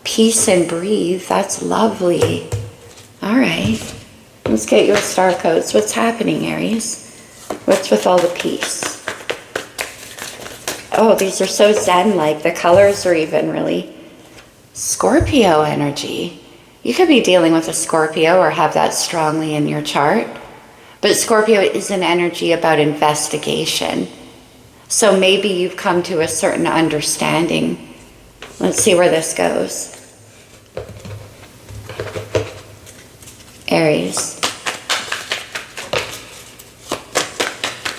Speaker 1: Peace and breathe, that's lovely. All right. Let's get you a star codes. What's happening, Aries? What's with all the peace? Oh, these are so zen-like. The colors are even really Scorpio energy. You could be dealing with a Scorpio or have that strongly in your chart. But Scorpio is an energy about investigation. So maybe you've come to a certain understanding. Let's see where this goes. Aries.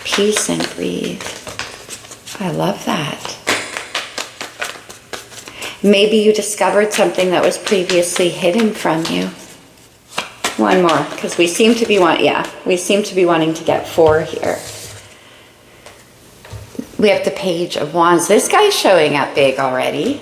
Speaker 1: Peace and breathe. I love that. Maybe you discovered something that was previously hidden from you. One more, because we seem to be wanting to get 4 here. We have the Page of Wands. This guy's showing up big already.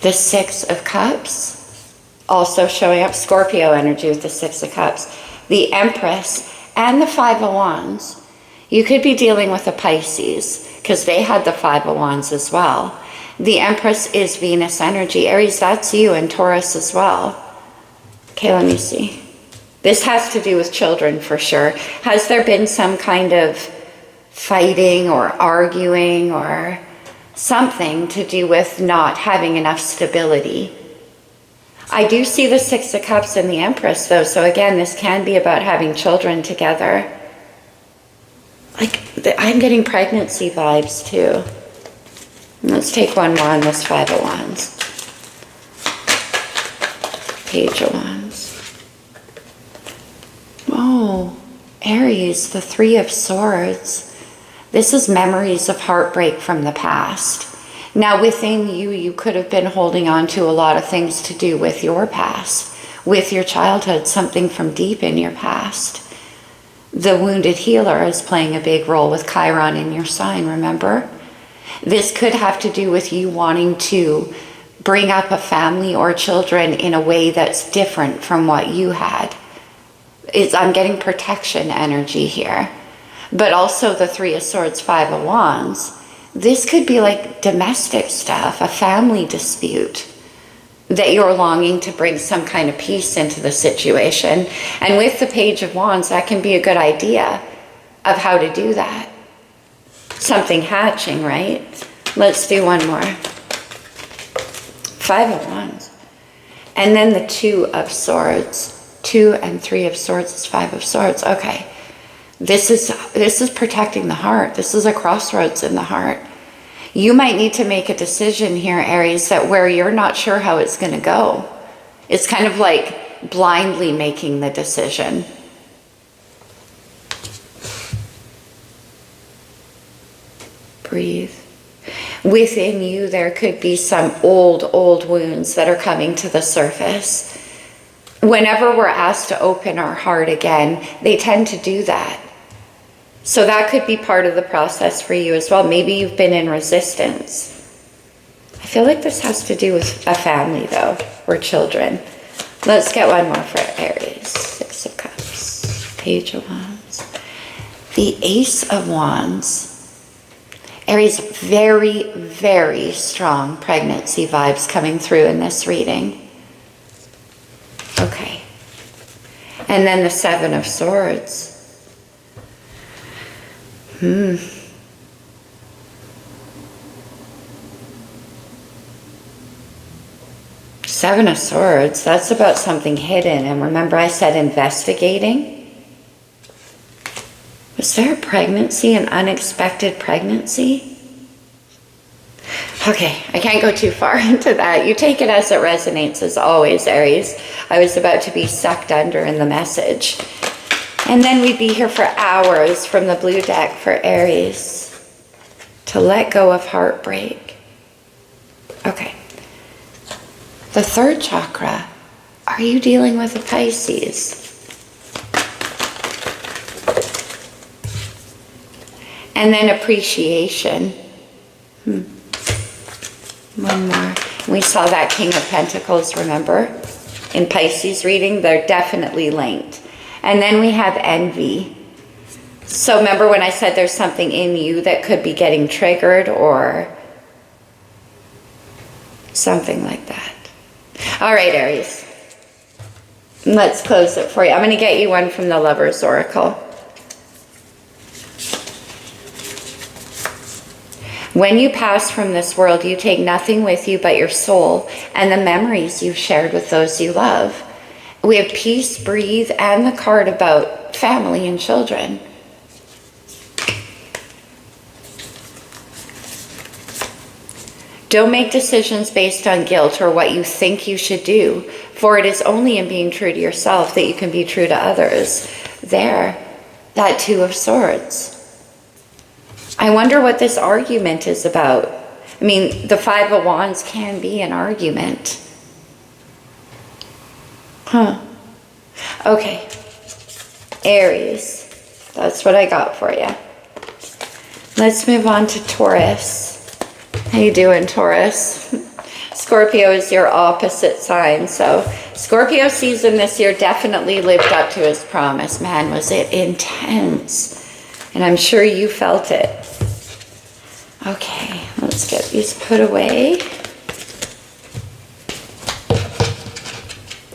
Speaker 1: The 6 of Cups, also showing up. Scorpio energy with the 6 of Cups. The Empress and the 5 of Wands. You could be dealing with a Pisces, because they had the 5 of Wands as well. The Empress is Venus energy. Aries, that's you, and Taurus as well. Okay, let me see. This has to do with children for sure. Has there been some kind of fighting or arguing or something to do with not having enough stability? I do see the 6 of Cups and the Empress though, so again, this can be about having children together. Like, I'm getting pregnancy vibes too. Let's take one more on this 5 of Wands. Page of Wands. Oh, Aries, the 3 of Swords. This is memories of heartbreak from the past. Now within you, you could have been holding on to a lot of things to do with your past, with your childhood, something from deep in your past. The wounded healer is playing a big role with Chiron in your sign, remember? This could have to do with you wanting to bring up a family or children in a way that's different from what you had. I'm getting protection energy here. But also the 3 of Swords, 5 of Wands. This could be like domestic stuff, a family dispute that you're longing to bring some kind of peace into the situation. And with the Page of Wands, that can be a good idea of how to do that. Something hatching, right? Let's do one more. 5 of Wands. And then the 2 of Swords. 2 and 3 of Swords is 5 of Swords. Okay. This is protecting the heart. This is a crossroads in the heart. You might need to make a decision here, Aries, that where you're not sure how it's going to go. It's kind of like blindly making the decision. Breathe. Within you, there could be some old wounds that are coming to the surface. Whenever we're asked to open our heart again, they tend to do that. So that could be part of the process for you as well. Maybe you've been in resistance. I feel like this has to do with a family though, or children. Let's get one more for Aries. 6 of Cups, Page of Wands. The Ace of Wands. Aries, very, very strong pregnancy vibes coming through in this reading. Okay. And then the 7 of Swords. 7 of Swords, that's about something hidden. And remember I said investigating? Was there a pregnancy, an unexpected pregnancy? Okay, I can't go too far into that. You take it as it resonates as always, Aries. I was about to be sucked under in the message. And then we'd be here for hours from the blue deck for Aries to let go of heartbreak. Okay. The 3rd chakra. Are you dealing with a Pisces? And then appreciation. One more. We saw that King of Pentacles, remember? In Pisces reading, they're definitely linked. And then we have envy. So remember when I said there's something in you that could be getting triggered or something like that. All right, Aries. Let's close it for you. I'm going to get you one from the Lover's Oracle. When you pass from this world, you take nothing with you but your soul and the memories you've shared with those you love. We have peace, breathe, and the card about family and children. Don't make decisions based on guilt or what you think you should do, for it is only in being true to yourself that you can be true to others. There, that Two of Swords. I wonder what this argument is about. I mean, the Five of Wands can be an argument. Huh. Okay. Aries. That's what I got for you. Let's move on to Taurus. How you doing, Taurus? Scorpio is your opposite sign. So Scorpio season this year definitely lived up to his promise. Man, was it intense. And I'm sure you felt it. Okay, let's get these put away.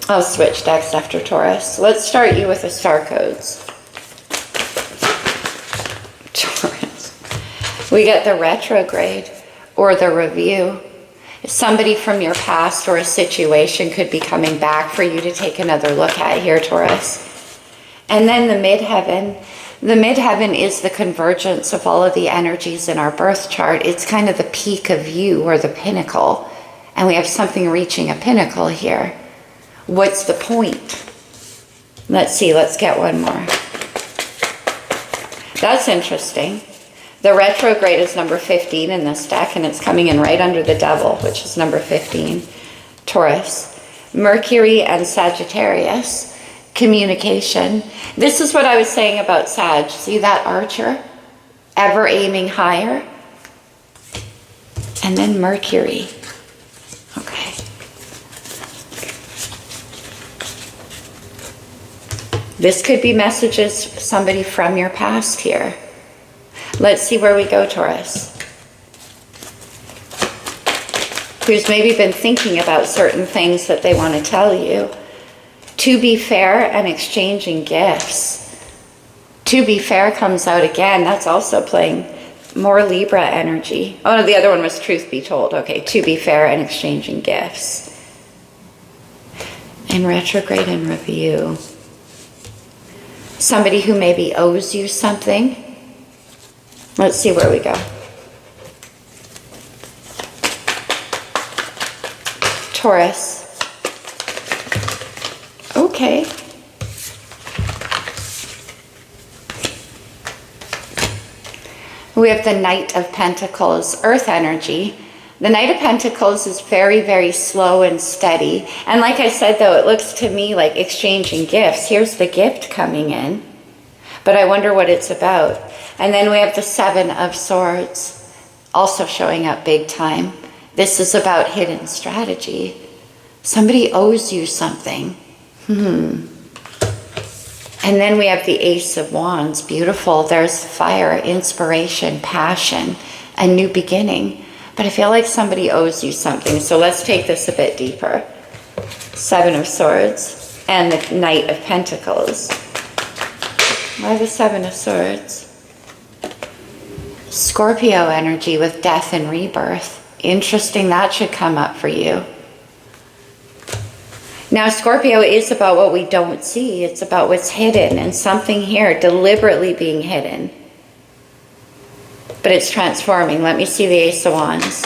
Speaker 1: I'll switch decks after Taurus. Let's start you with the star codes. Taurus. We get the retrograde or the review. Somebody from your past or a situation could be coming back for you to take another look at here, Taurus. And then the midheaven. The midheaven is the convergence of all of the energies in our birth chart. It's kind of the peak of you, or the pinnacle. And we have something reaching a pinnacle here. What's the point? Let's see, let's get one more. That's interesting. The retrograde is number 15 in this deck, and it's coming in right under the Devil, which is number 15. Taurus. Mercury and Sagittarius. Communication. This is what I was saying about Sag. See that Archer? Ever aiming higher. And then Mercury. Okay. This could be messages, somebody from your past here. Let's see where we go, Taurus. Who's maybe been thinking about certain things that they want to tell you. To be fair and exchanging gifts. To be fair comes out again. That's also playing more Libra energy. Oh, no, the other one was truth be told. Okay, to be fair and exchanging gifts. And retrograde and review. Somebody who maybe owes you something. Let's see where we go. Taurus. Okay. We have the Knight of Pentacles, Earth energy. The Knight of Pentacles is very, very slow and steady. And like I said, though, it looks to me like exchanging gifts. Here's the gift coming in. But I wonder what it's about. And then we have the Seven of Swords, also showing up big time. This is about hidden strategy. Somebody owes you something. And then we have the Ace of Wands. Beautiful. There's fire, inspiration, passion, a new beginning. But I feel like somebody owes you something. So let's take this a bit deeper. Seven of Swords and the Knight of Pentacles. Why the Seven of Swords? Scorpio energy with death and rebirth. Interesting, that should come up for you. Now, Scorpio is about what we don't see. It's about what's hidden, and something here deliberately being hidden. But it's transforming. Let me see the Ace of Wands.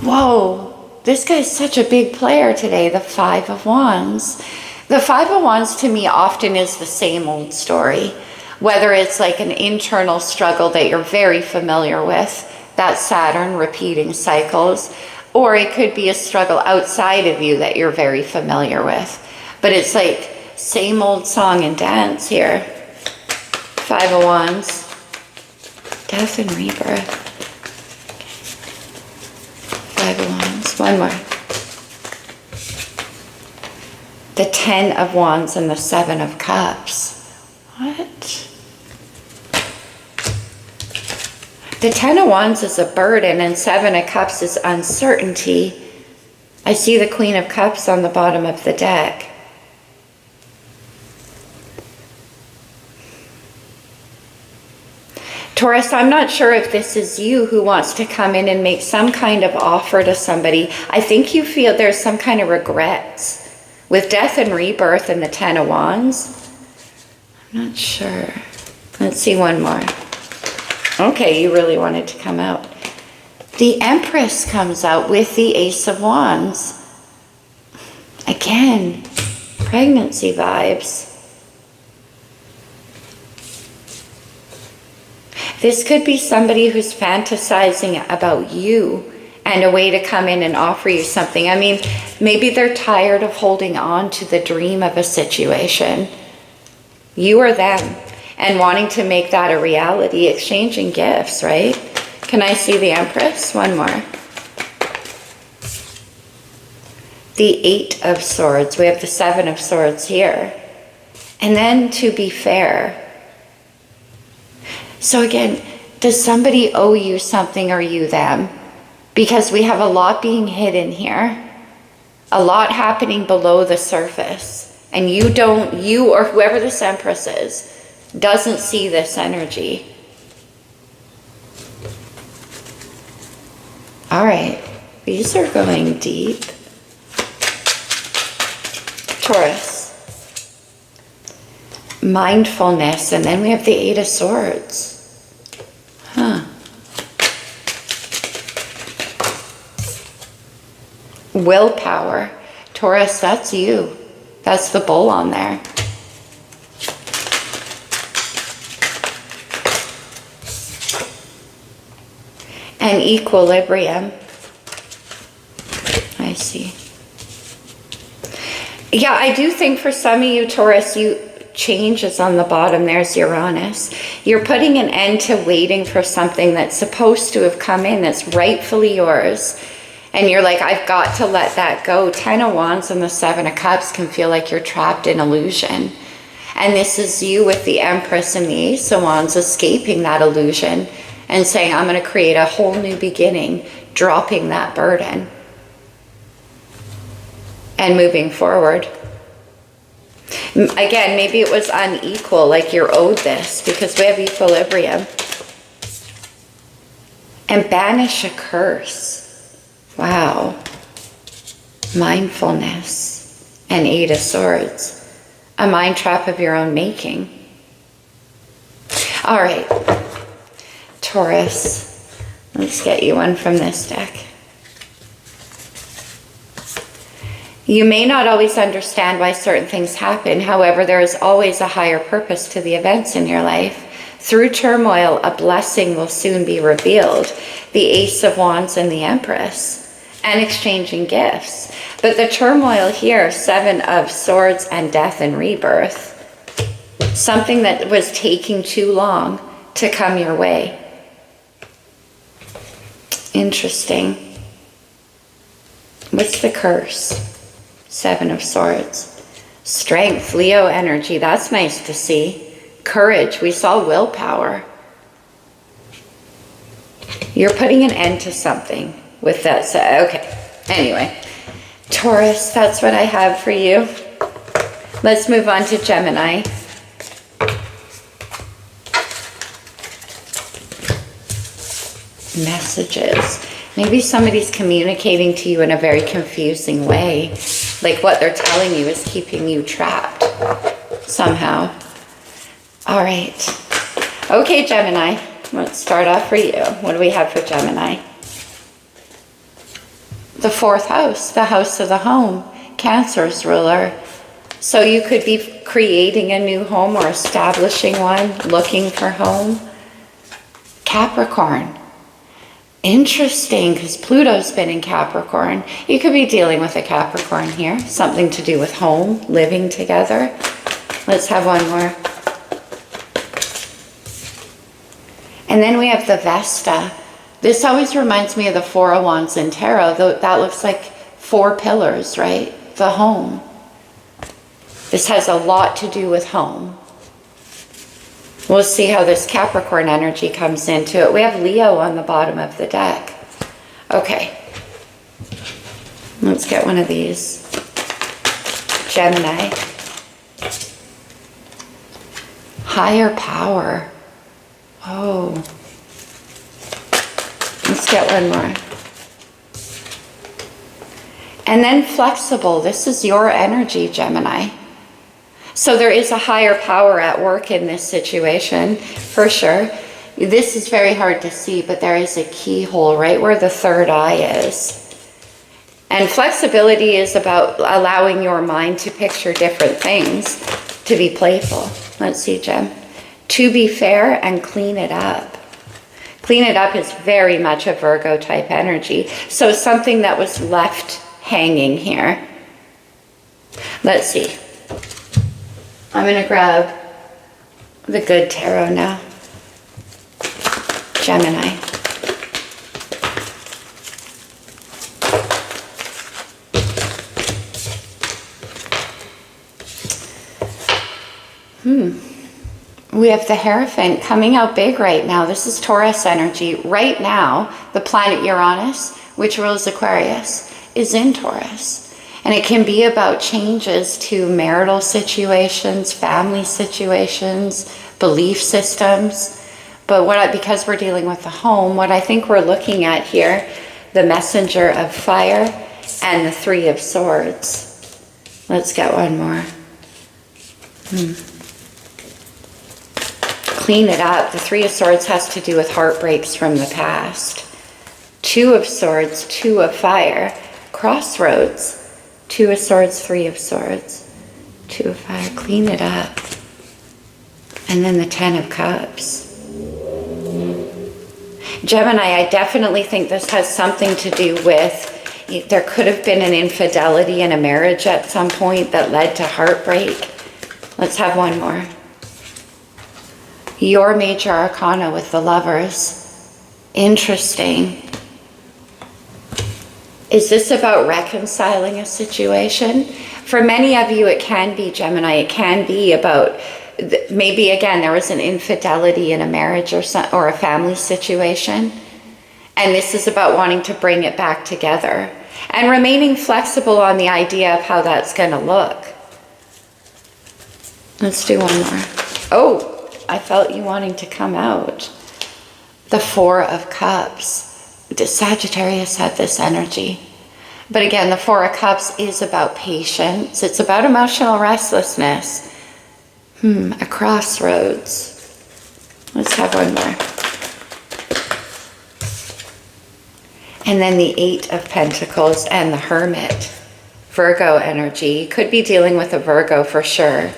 Speaker 1: Whoa, this guy's such a big player today, the Five of Wands. The Five of Wands to me often is the same old story. Whether it's like an internal struggle that you're very familiar with, that Saturn repeating cycles, or it could be a struggle outside of you that you're very familiar with. But it's like same old song and dance here. Five of Wands, death and rebirth. Five of Wands, one more. The Ten of Wands and the Seven of Cups. What? The Ten of Wands is a burden and Seven of Cups is uncertainty. I see the Queen of Cups on the bottom of the deck. Taurus, I'm not sure if this is you who wants to come in and make some kind of offer to somebody. I think you feel there's some kind of regrets. With death and rebirth and the Ten of Wands. I'm not sure. Let's see one more. Okay, you really wanted to come out. The Empress comes out with the Ace of Wands. Again, pregnancy vibes. This could be somebody who's fantasizing about you and a way to come in and offer you something. I mean, maybe they're tired of holding on to the dream of a situation. You or them, and wanting to make that a reality, exchanging gifts, right? Can I see the Empress? One more. The Eight of Swords. We have the Seven of Swords here. And then to be fair. So again, does somebody owe you something or you them? Because we have a lot being hidden here. A lot happening below the surface. And you or whoever this Empress is, doesn't see this energy. All right, these are going deep. Taurus. Mindfulness, and then we have the Eight of Swords. Willpower. Taurus, that's you. That's the bull on there. And equilibrium. I see. Yeah, I do think for some of you, Taurus, change is on the bottom. There's Uranus. You're putting an end to waiting for something that's supposed to have come in, that's rightfully yours. And you're like, I've got to let that go. Ten of Wands and the Seven of Cups can feel like you're trapped in illusion. And this is you with the Empress and the Ace of Wands escaping that illusion and saying, I'm going to create a whole new beginning, dropping that burden and moving forward. Again, maybe it was unequal, like you're owed this, because we have equilibrium. And banish a curse. Wow. Mindfulness and Eight of Swords. A mind trap of your own making. All right. Taurus. Let's get you one from this deck. You may not always understand why certain things happen. However, there is always a higher purpose to the events in your life. Through turmoil, a blessing will soon be revealed. The Ace of Wands and the Empress. And exchanging gifts. But the turmoil here, Seven of Swords and death and rebirth. Something that was taking too long to come your way. Interesting. What's the curse? Seven of Swords. Strength, Leo energy. That's nice to see. Courage. We saw willpower. You're putting an end to something with that. So, okay. Anyway. Taurus, that's what I have for you. Let's move on to Gemini. Messages. Maybe somebody's communicating to you in a very confusing way. Like what they're telling you is keeping you trapped somehow. All right. Okay, Gemini. Let's start off for you. What do we have for Gemini? The fourth house, the house of the home. Cancer's ruler. So you could be creating a new home or establishing one, looking for home. Capricorn. Interesting, because Pluto's been in Capricorn. You could be dealing with a Capricorn here. Something to do with home, living together. Let's have one more. And then we have the Vesta. This always reminds me of the Four of Wands in Tarot. That looks like four pillars, right? The home. This has a lot to do with home. We'll see how this Capricorn energy comes into it. We have Leo on the bottom of the deck. Okay. Let's get one of these. Gemini. Higher power. Oh. Let's get one more. And then flexible. This is your energy, Gemini. So there is a higher power at work in this situation, for sure. This is very hard to see, but there is a keyhole right where the third eye is. And flexibility is about allowing your mind to picture different things, to be playful. Let's see, Gem. To be fair and clean it up. Clean it up is very much a Virgo type energy. So something that was left hanging here. Let's see. I'm going to grab the good tarot now. Gemini. We have the Hierophant coming out big right now. This is Taurus energy. Right now, the planet Uranus, which rules Aquarius, is in Taurus. And it can be about changes to marital situations, family situations, belief systems. But because we're dealing with the home, what I think we're looking at here, the Messenger of Fire and the Three of Swords. Let's get one more. Clean it up. The Three of Swords has to do with heartbreaks from the past. Two of Swords, Two of Fire, crossroads. Two of Swords, Three of Swords, Two of Fire. Clean it up. And then the Ten of Cups. Gemini, I definitely think this has something to do with, there could have been an infidelity in a marriage at some point that led to heartbreak. Let's have one more. Your major arcana with the Lovers. Interesting. Is this about reconciling a situation? For many of you, it can be, Gemini. It can be about, maybe again, there was an infidelity in a marriage or a family situation. And this is about wanting to bring it back together and remaining flexible on the idea of how that's going to look. Let's do one more. Oh, I felt you wanting to come out. The Four of Cups. Sagittarius had this energy. But again, the Four of Cups is about patience. It's about emotional restlessness. A crossroads. Let's have one more. And then the Eight of Pentacles and the Hermit. Virgo energy. Could be dealing with a Virgo for sure.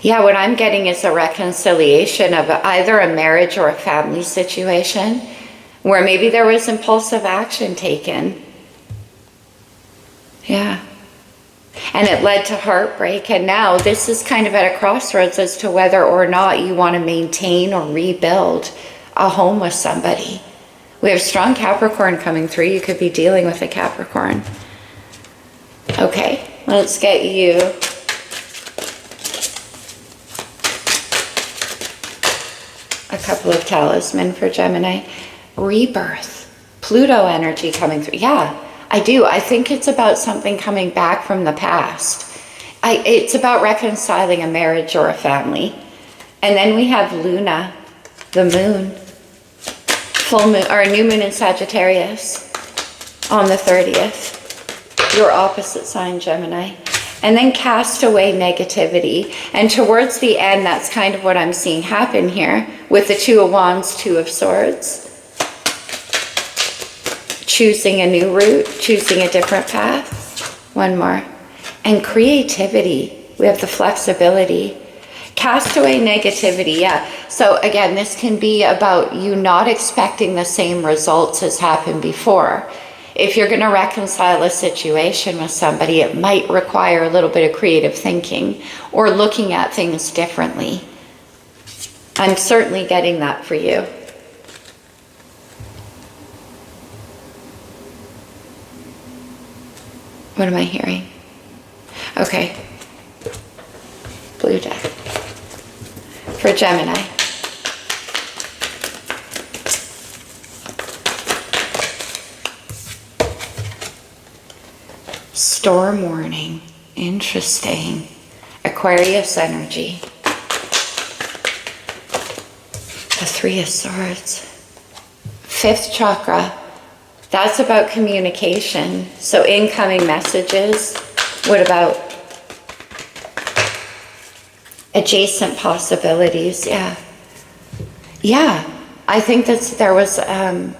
Speaker 1: Yeah, what I'm getting is a reconciliation of either a marriage or a family situation where maybe there was impulsive action taken. Yeah. And it led to heartbreak. And now this is kind of at a crossroads as to whether or not you want to maintain or rebuild a home with somebody. We have strong Capricorn coming through. You could be dealing with a Capricorn. Okay, let's get you a couple of talisman for Gemini. Rebirth. Pluto energy coming through. Yeah, I do. I think it's about something coming back from the past. It's about reconciling a marriage or a family. And then we have Luna, the moon. Full moon, or new moon in Sagittarius on the 30th. Your opposite sign, Gemini. And then cast away negativity. And towards the end, that's kind of what I'm seeing happen here with the Two of Wands, Two of Swords. Choosing a new route, choosing a different path. One more. And creativity. We have the flexibility. Cast away negativity, yeah. So again, this can be about you not expecting the same results as happened before. If you're going to reconcile a situation with somebody, it might require a little bit of creative thinking or looking at things differently. I'm certainly getting that for you. What am I hearing? Okay. Blue deck. For Gemini. Storm warning. Interesting. Aquarius energy. The Three of Swords. Fifth chakra. That's about communication. So incoming messages. What about adjacent possibilities? Yeah. Yeah. I think that there was a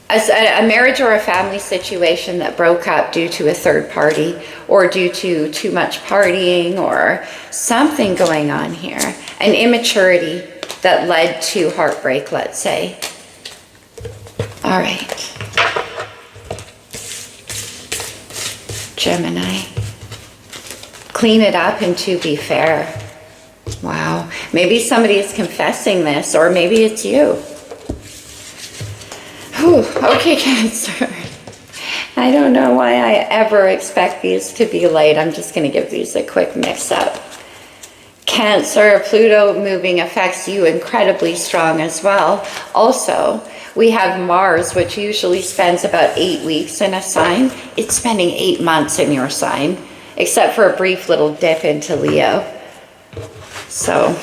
Speaker 1: marriage or a family situation that broke up due to a third party or due to too much partying or something going on here. An immaturity that led to heartbreak, let's say. All right. Gemini. Clean it up and to be fair. Wow. Maybe somebody is confessing this, or maybe it's you. Whew. Okay, Cancer. I don't know why I ever expect these to be light. I'm just going to give these a quick mix up. Cancer, Pluto moving affects you incredibly strong as well. Also, we have Mars, which usually spends about 8 weeks in a sign. It's spending 8 months in your sign, except for a brief little dip into Leo. So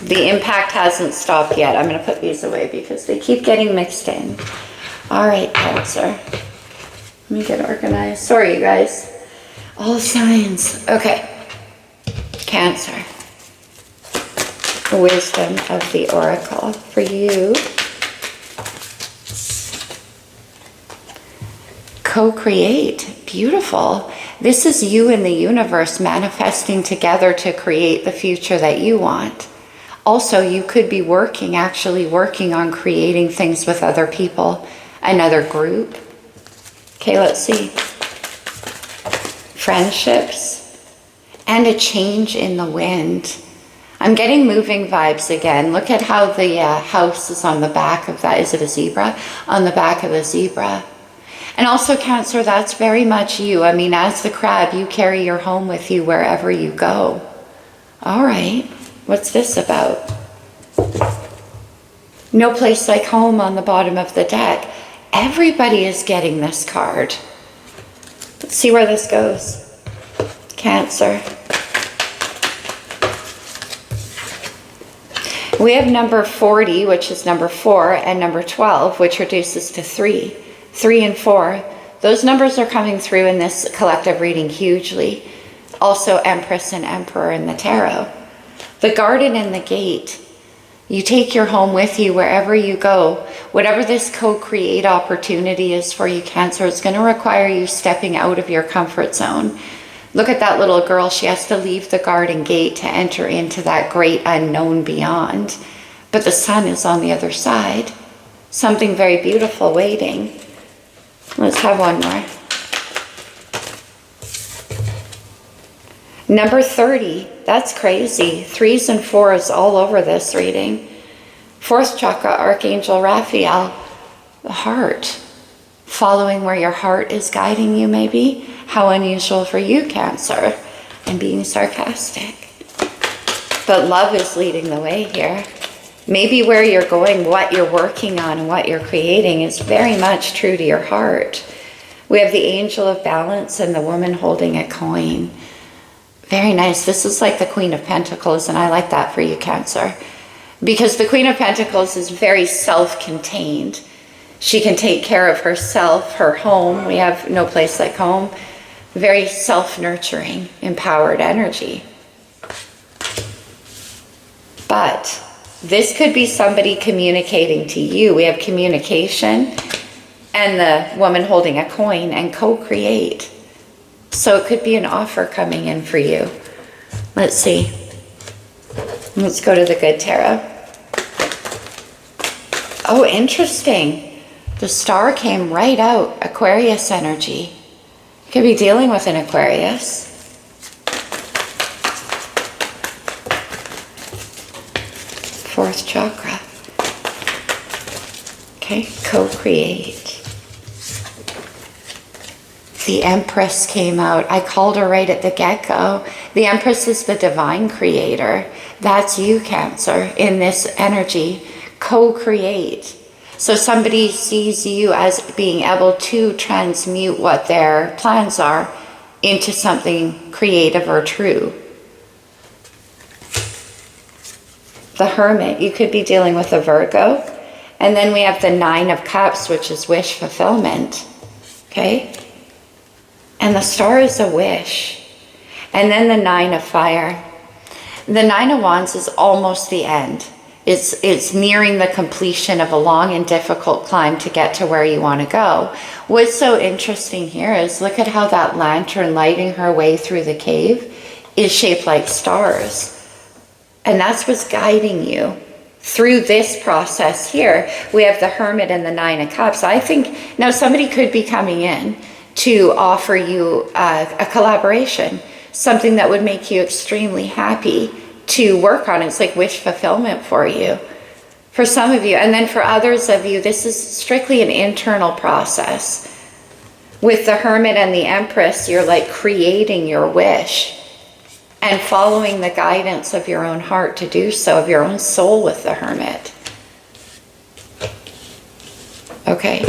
Speaker 1: the impact hasn't stopped yet. I'm going to put these away because they keep getting mixed in. All right, Cancer. Let me get organized. Sorry, you guys. All signs. Okay. Cancer. The wisdom of the oracle for you. Co-create. Beautiful. This is you and the universe manifesting together to create the future that you want. Also, you could be actually working on creating things with other people, another group. Okay, let's see. Friendships and a change in the wind. I'm getting moving vibes again. Look at how the house is on the back of that. Is it a zebra? On the back of the zebra. And also, Cancer, that's very much you. I mean, as the crab, you carry your home with you wherever you go. All right. What's this about? No place like home on the bottom of the deck. Everybody is getting this card. Let's see where this goes. Cancer. We have number 40, which is number 4, and number 12, which reduces to 3. 3 and 4. Those numbers are coming through in this collective reading hugely. Also Empress and Emperor in the tarot. The garden and the gate. You take your home with you wherever you go. Whatever this co-create opportunity is for you, Cancer, it's going to require you stepping out of your comfort zone. Look at that little girl. She has to leave the garden gate to enter into that great unknown beyond. But the sun is on the other side. Something very beautiful waiting. Let's have one more. Number 30. That's crazy. 3s and 4s all over this reading. 4th chakra, Archangel Raphael. The heart. Following where your heart is guiding you, maybe. How unusual for you, Cancer. I'm being sarcastic. But love is leading the way here. Maybe where you're going, what you're working on, and what you're creating is very much true to your heart. We have the Angel of Balance and the woman holding a coin. Very nice. This is like the Queen of Pentacles, and I like that for you, Cancer. Because the Queen of Pentacles is very self-contained. She can take care of herself, her home. We have no place like home. Very self-nurturing, empowered energy. But this could be somebody communicating to you. We have communication and the woman holding a coin and co-create. So it could be an offer coming in for you. Let's see. Let's go to the good tarot. Oh, interesting. The star came right out. Aquarius energy. You could be dealing with an Aquarius. Fourth chakra. Okay, co-create. The Empress came out. I called her right at the get-go. The Empress is the divine creator. That's you, Cancer, in this energy. Co-create. So somebody sees you as being able to transmute what their plans are into something creative or true. The Hermit, you could be dealing with a Virgo. And then we have the Nine of Cups, which is wish fulfillment. Okay? And the Star is a wish. And then the Nine of Fire. The Nine of Wands is almost the end. It's nearing the completion of a long and difficult climb to get to where you want to go. What's so interesting here is look at how that lantern lighting her way through the cave is shaped like stars. And that's what's guiding you through this process here. We have the Hermit and the Nine of Cups. I think now somebody could be coming in to offer you a collaboration, something that would make you extremely happy to work on. It's like wish fulfillment for you, for some of you. And then for others of you, this is strictly an internal process. With the Hermit and the Empress, you're like creating your wish and following the guidance of your own heart to do so, of your own soul with the Hermit. Okay,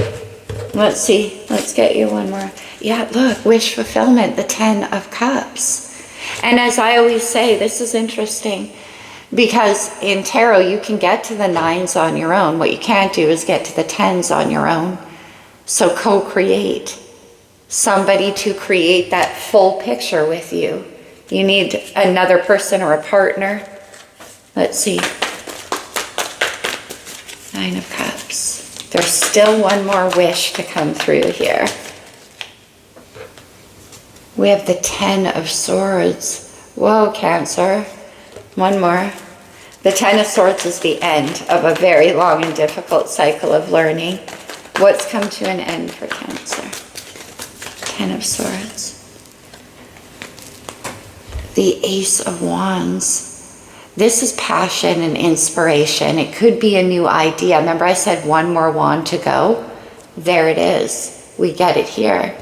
Speaker 1: let's see. Let's get you one more. Yeah, look, wish fulfillment, the Ten of Cups. And as I always say, this is interesting because in tarot, you can get to the nines on your own. What you can't do is get to the tens on your own. So co-create. Somebody to create that full picture with you. You need another person or a partner. Let's see. Nine of Cups. There's still one more wish to come through here. We have the Ten of Swords. Whoa, Cancer. One more. The Ten of Swords is the end of a very long and difficult cycle of learning. What's come to an end for Cancer? Ten of Swords. The Ace of Wands. This is passion and inspiration. It could be a new idea. Remember I said one more wand to go? There it is. We get it here.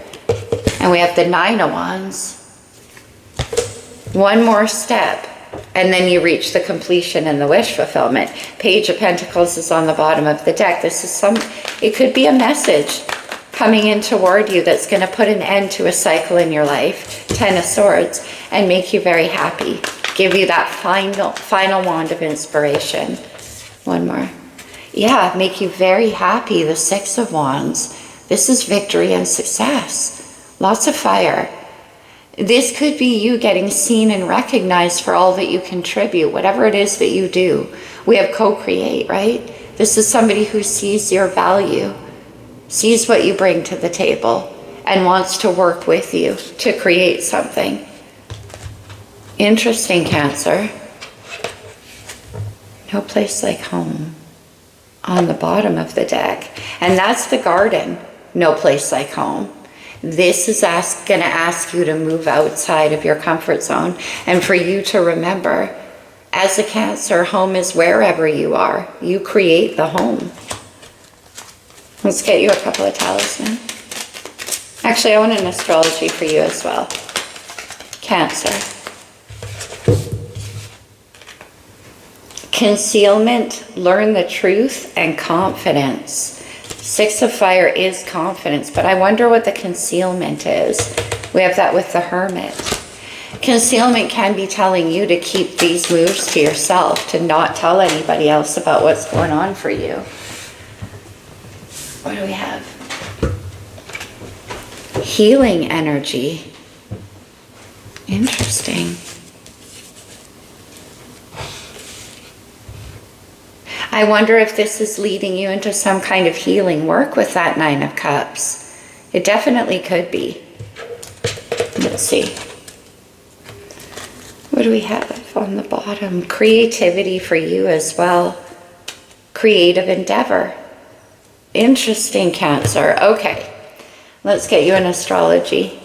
Speaker 1: And we have the Nine of Wands. One more step, and then you reach the completion and the wish fulfillment. Page of Pentacles is on the bottom of the deck. This is it could be a message coming in toward you that's going to put an end to a cycle in your life. Ten of Swords, and make you very happy. Give you that final wand of inspiration. One more. Yeah, make you very happy. The Six of Wands. This is victory and success. Lots of fire. This could be you getting seen and recognized for all that you contribute, whatever it is that you do. We have co-create, right? This is somebody who sees your value, sees what you bring to the table, and wants to work with you to create something. Interesting, Cancer. No place like home on the bottom of the deck. And that's the Garden. No place like home. This is going to ask you to move outside of your comfort zone and for you to remember, as a Cancer, home is wherever you are. You create the home. Let's get you a couple of talismans. Actually, I want an astrology for you as well. Cancer. Concealment, learn the truth, and confidence. Six of Fire is confidence, but I wonder what the concealment is. We have that with the Hermit. Concealment can be telling you to keep these moves to yourself, to not tell anybody else about what's going on for you. What do we have? Healing energy. Interesting. I wonder if this is leading you into some kind of healing work with that Nine of Cups. It definitely could be. Let's see. What do we have on the bottom? Creativity for you as well. Creative endeavor. Interesting, Cancer. Okay, let's get you an astrology.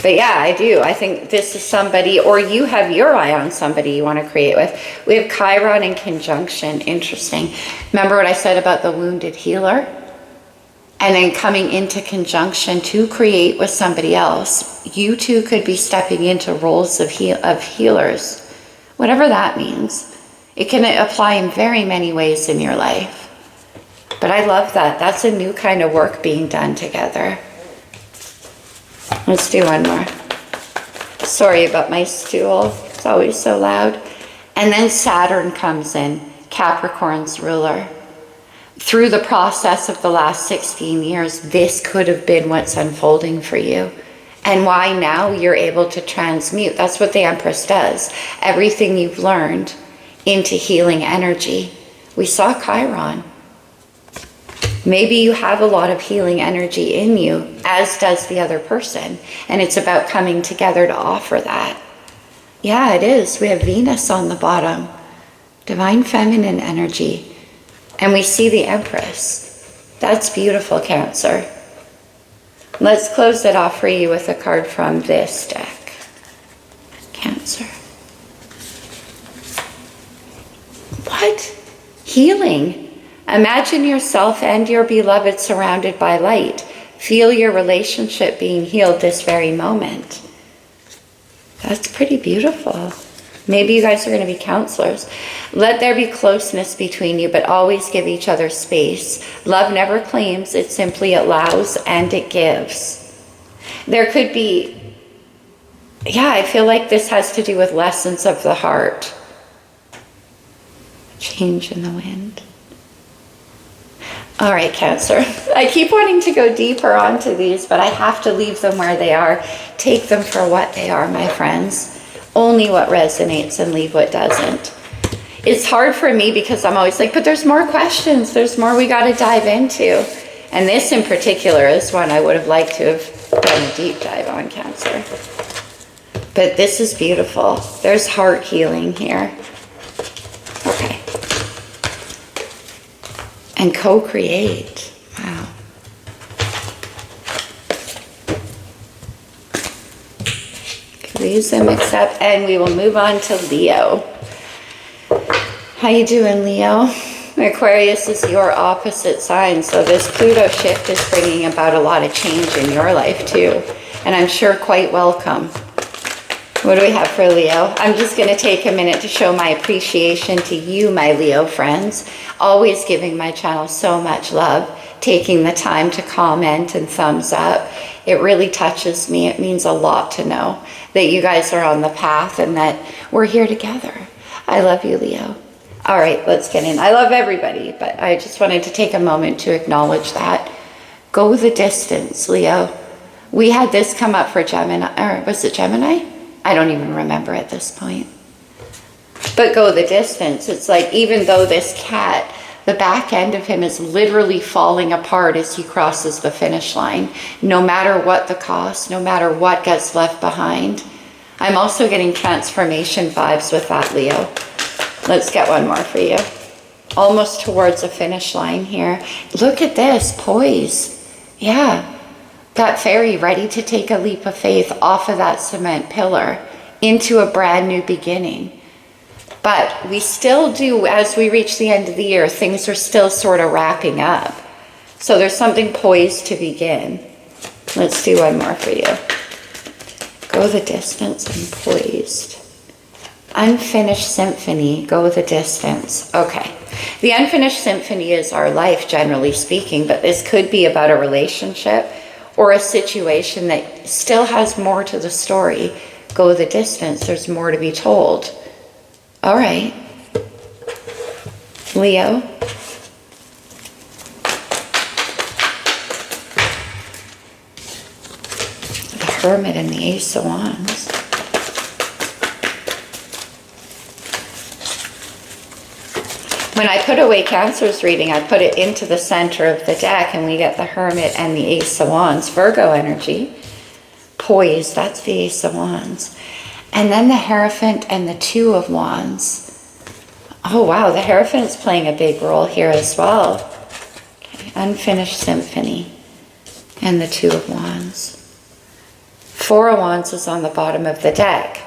Speaker 1: But yeah, I do. I think this is somebody, or you have your eye on somebody you want to create with. We have Chiron in conjunction. Interesting. Remember what I said about the wounded healer? And then coming into conjunction to create with somebody else. You two could be stepping into roles of healers. Whatever that means. It can apply in very many ways in your life. But I love that. That's a new kind of work being done together. Let's do one more. Sorry about my stool. It's always so loud. And then Saturn comes in, Capricorn's ruler. Through the process of the last 16 years, this could have been what's unfolding for you. And why now you're able to transmute. That's what the Empress does. Everything you've learned into healing energy. We saw Chiron. Maybe you have a lot of healing energy in you, as does the other person. And it's about coming together to offer that. Yeah, it is. We have Venus on the bottom. Divine feminine energy. And we see the Empress. That's beautiful, Cancer. Let's close it off for you with a card from this deck. Cancer. What? Healing. Imagine yourself and your beloved surrounded by light. Feel your relationship being healed this very moment. That's pretty beautiful. Maybe you guys are going to be counselors. Let there be closeness between you, but always give each other space. Love never claims, it simply allows and it gives. There could be, yeah, I feel like this has to do with lessons of the heart. Change in the wind. All right, Cancer. I keep wanting to go deeper onto these, but I have to leave them where they are. Take them for what they are, my friends. Only what resonates and leave what doesn't. It's hard for me because I'm always like, but there's more questions. There's more we got to dive into. And this in particular is one I would have liked to have done a deep dive on, Cancer. But this is beautiful. There's heart healing here. Okay. And co-create. Wow. Please and accept, and we will move on to Leo. How you doing, Leo? Aquarius is your opposite sign, so this Pluto shift is bringing about a lot of change in your life too, and I'm sure quite welcome. What do we have for Leo? I'm just going to take a minute to show my appreciation to you, my Leo friends. Always giving my channel so much love, taking the time to comment and thumbs up. It really touches me. It means a lot to know that you guys are on the path and that we're here together. I love you, Leo. All right, let's get in. I love everybody, but I just wanted to take a moment to acknowledge that. Go the distance, Leo. We had this come up for Gemini, or was it Gemini? I don't even remember at this point. But go the distance. It's like, even though this cat, the back end of him is literally falling apart as he crosses the finish line, no matter what the cost, no matter what gets left behind. I'm also getting transformation vibes with that, Leo. Let's get one more for you. Almost towards a finish line here. Look at this, poise. Yeah. That fairy ready to take a leap of faith off of that cement pillar into a brand new beginning. But we still do, as we reach the end of the year, things are still sort of wrapping up. So there's something poised to begin. Let's do one more for you. Go the distance and poised. Unfinished symphony, go the distance. Okay. The unfinished symphony is our life, generally speaking, but this could be about a relationship or a situation that still has more to the story. Go the distance. There's more to be told. All right. Leo. The Hermit and the Ace of Wands. When I put away Cancer's reading, I put it into the center of the deck and we get the Hermit and the Ace of Wands. Virgo energy. Poise, that's the Ace of Wands. And then the Hierophant and the Two of Wands. Oh wow, the Hierophant's playing a big role here as well. Okay. Unfinished symphony and the Two of Wands. Four of Wands is on the bottom of the deck.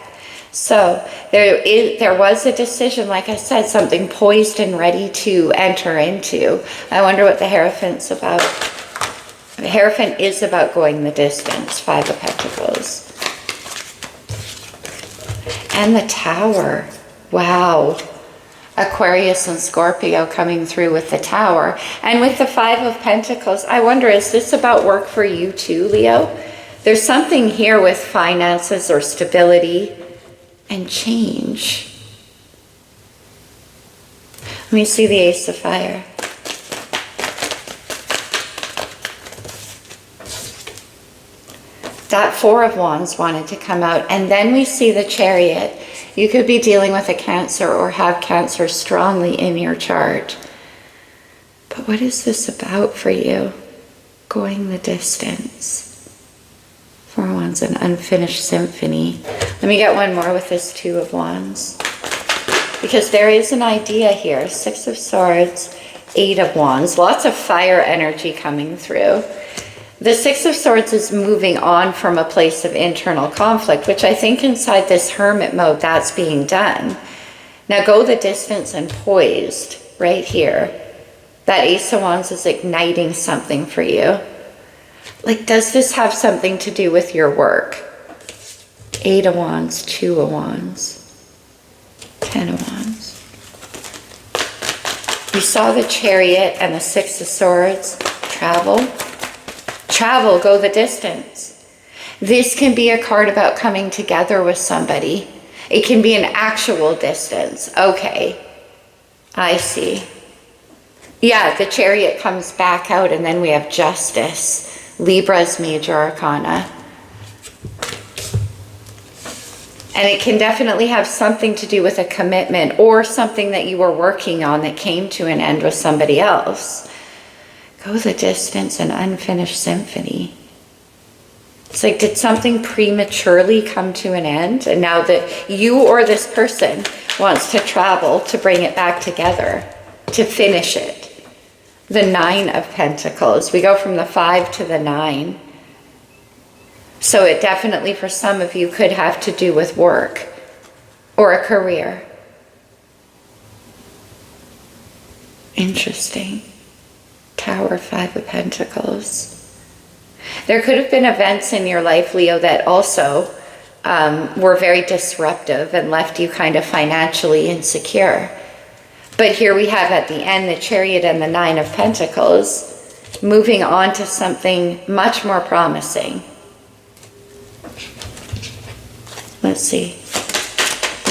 Speaker 1: So there was a decision, like I said, something poised and ready to enter into. I wonder what the Hierophant's about. The Hierophant is about going the distance. Five of Pentacles. And the Tower. Wow. Aquarius and Scorpio coming through with the Tower. And with the Five of Pentacles, I wonder, is this about work for you too, Leo? There's something here with finances or stability and change. Let me see the Ace of Fire. That Four of Wands wanted to come out. And then we see the Chariot. You could be dealing with a Cancer or have Cancer strongly in your chart. But what is this about for you? Going the distance. Four of Wands, an unfinished symphony. Let me get one more with this Two of Wands. Because there is an idea here. Six of Swords, Eight of Wands. Lots of fire energy coming through. The Six of Swords is moving on from a place of internal conflict, which I think inside this hermit mode, that's being done. Now go the distance and poised right here. That Ace of Wands is igniting something for you. Like, does this have something to do with your work? Eight of Wands, Two of Wands, 10 of Wands. You saw the Chariot and the Six of Swords. Travel. Travel, go the distance. This can be a card about coming together with somebody. It can be an actual distance. Okay, I see. Yeah, the Chariot comes back out, and then we have Justice, Libra's major arcana. And it can definitely have something to do with a commitment or something that you were working on that came to an end with somebody else. Go the distance, an unfinished symphony. It's like, did something prematurely come to an end? And now that you or this person wants to travel to bring it back together, to finish it. The Nine of Pentacles. We go from the 5 to the 9. So it definitely, for some of you, could have to do with work or a career. Interesting. Tower, Five of Pentacles. There could have been events in your life, Leo, that also were very disruptive and left you kind of financially insecure. But here we have at the end the Chariot and the Nine of Pentacles, moving on to something much more promising. Let's see.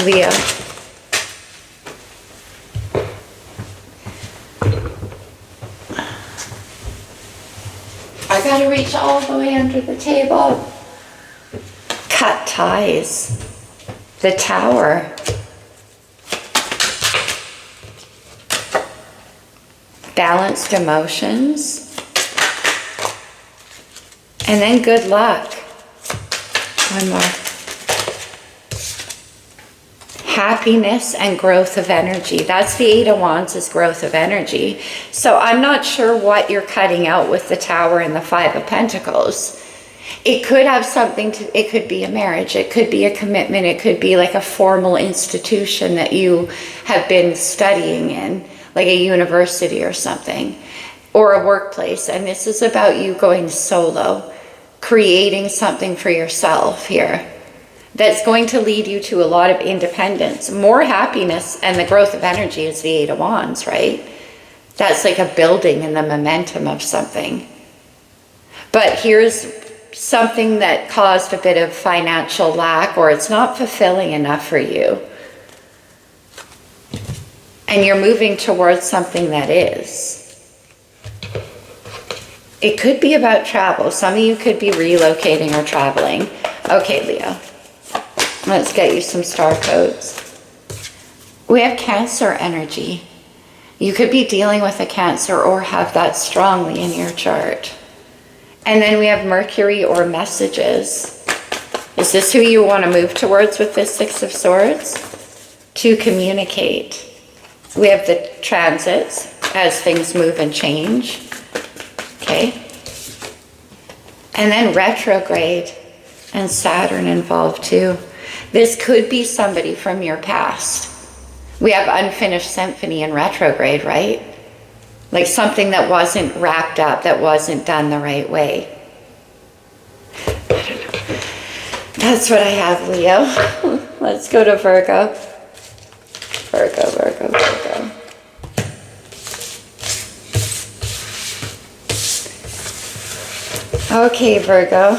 Speaker 1: Leo. I gotta reach all the way under the table. Cut ties. The Tower. Balanced emotions. And then good luck. One more. Happiness and growth of energy. That's the Eight of Wands, is growth of energy. So I'm not sure what you're cutting out with the Tower and the Five of Pentacles. It could have something to, it could be a marriage, it could be a commitment, it could be like a formal institution that you have been studying in, like a university or something, or a workplace. And this is about you going solo, creating something for yourself here. That's going to lead you to a lot of independence, more happiness, and the growth of energy is the Eight of Wands, right? That's like a building and the momentum of something. But here's something that caused a bit of financial lack, or it's not fulfilling enough for you. And you're moving towards something that is. It could be about travel. Some of you could be relocating or traveling. Okay, Leo. Let's get you some star codes. We have Cancer energy. You could be dealing with a Cancer or have that strongly in your chart. And then we have Mercury or messages. Is this who you want to move towards with this Six of Swords? To communicate. We have the transits as things move and change. Okay. And then retrograde and Saturn involved too. This could be somebody from your past. We have unfinished symphony in retrograde, right? Like something that wasn't wrapped up, that wasn't done the right way. I don't know. That's what I have, Leo. Let's go to Virgo. Virgo, Virgo, Virgo. Okay, Virgo.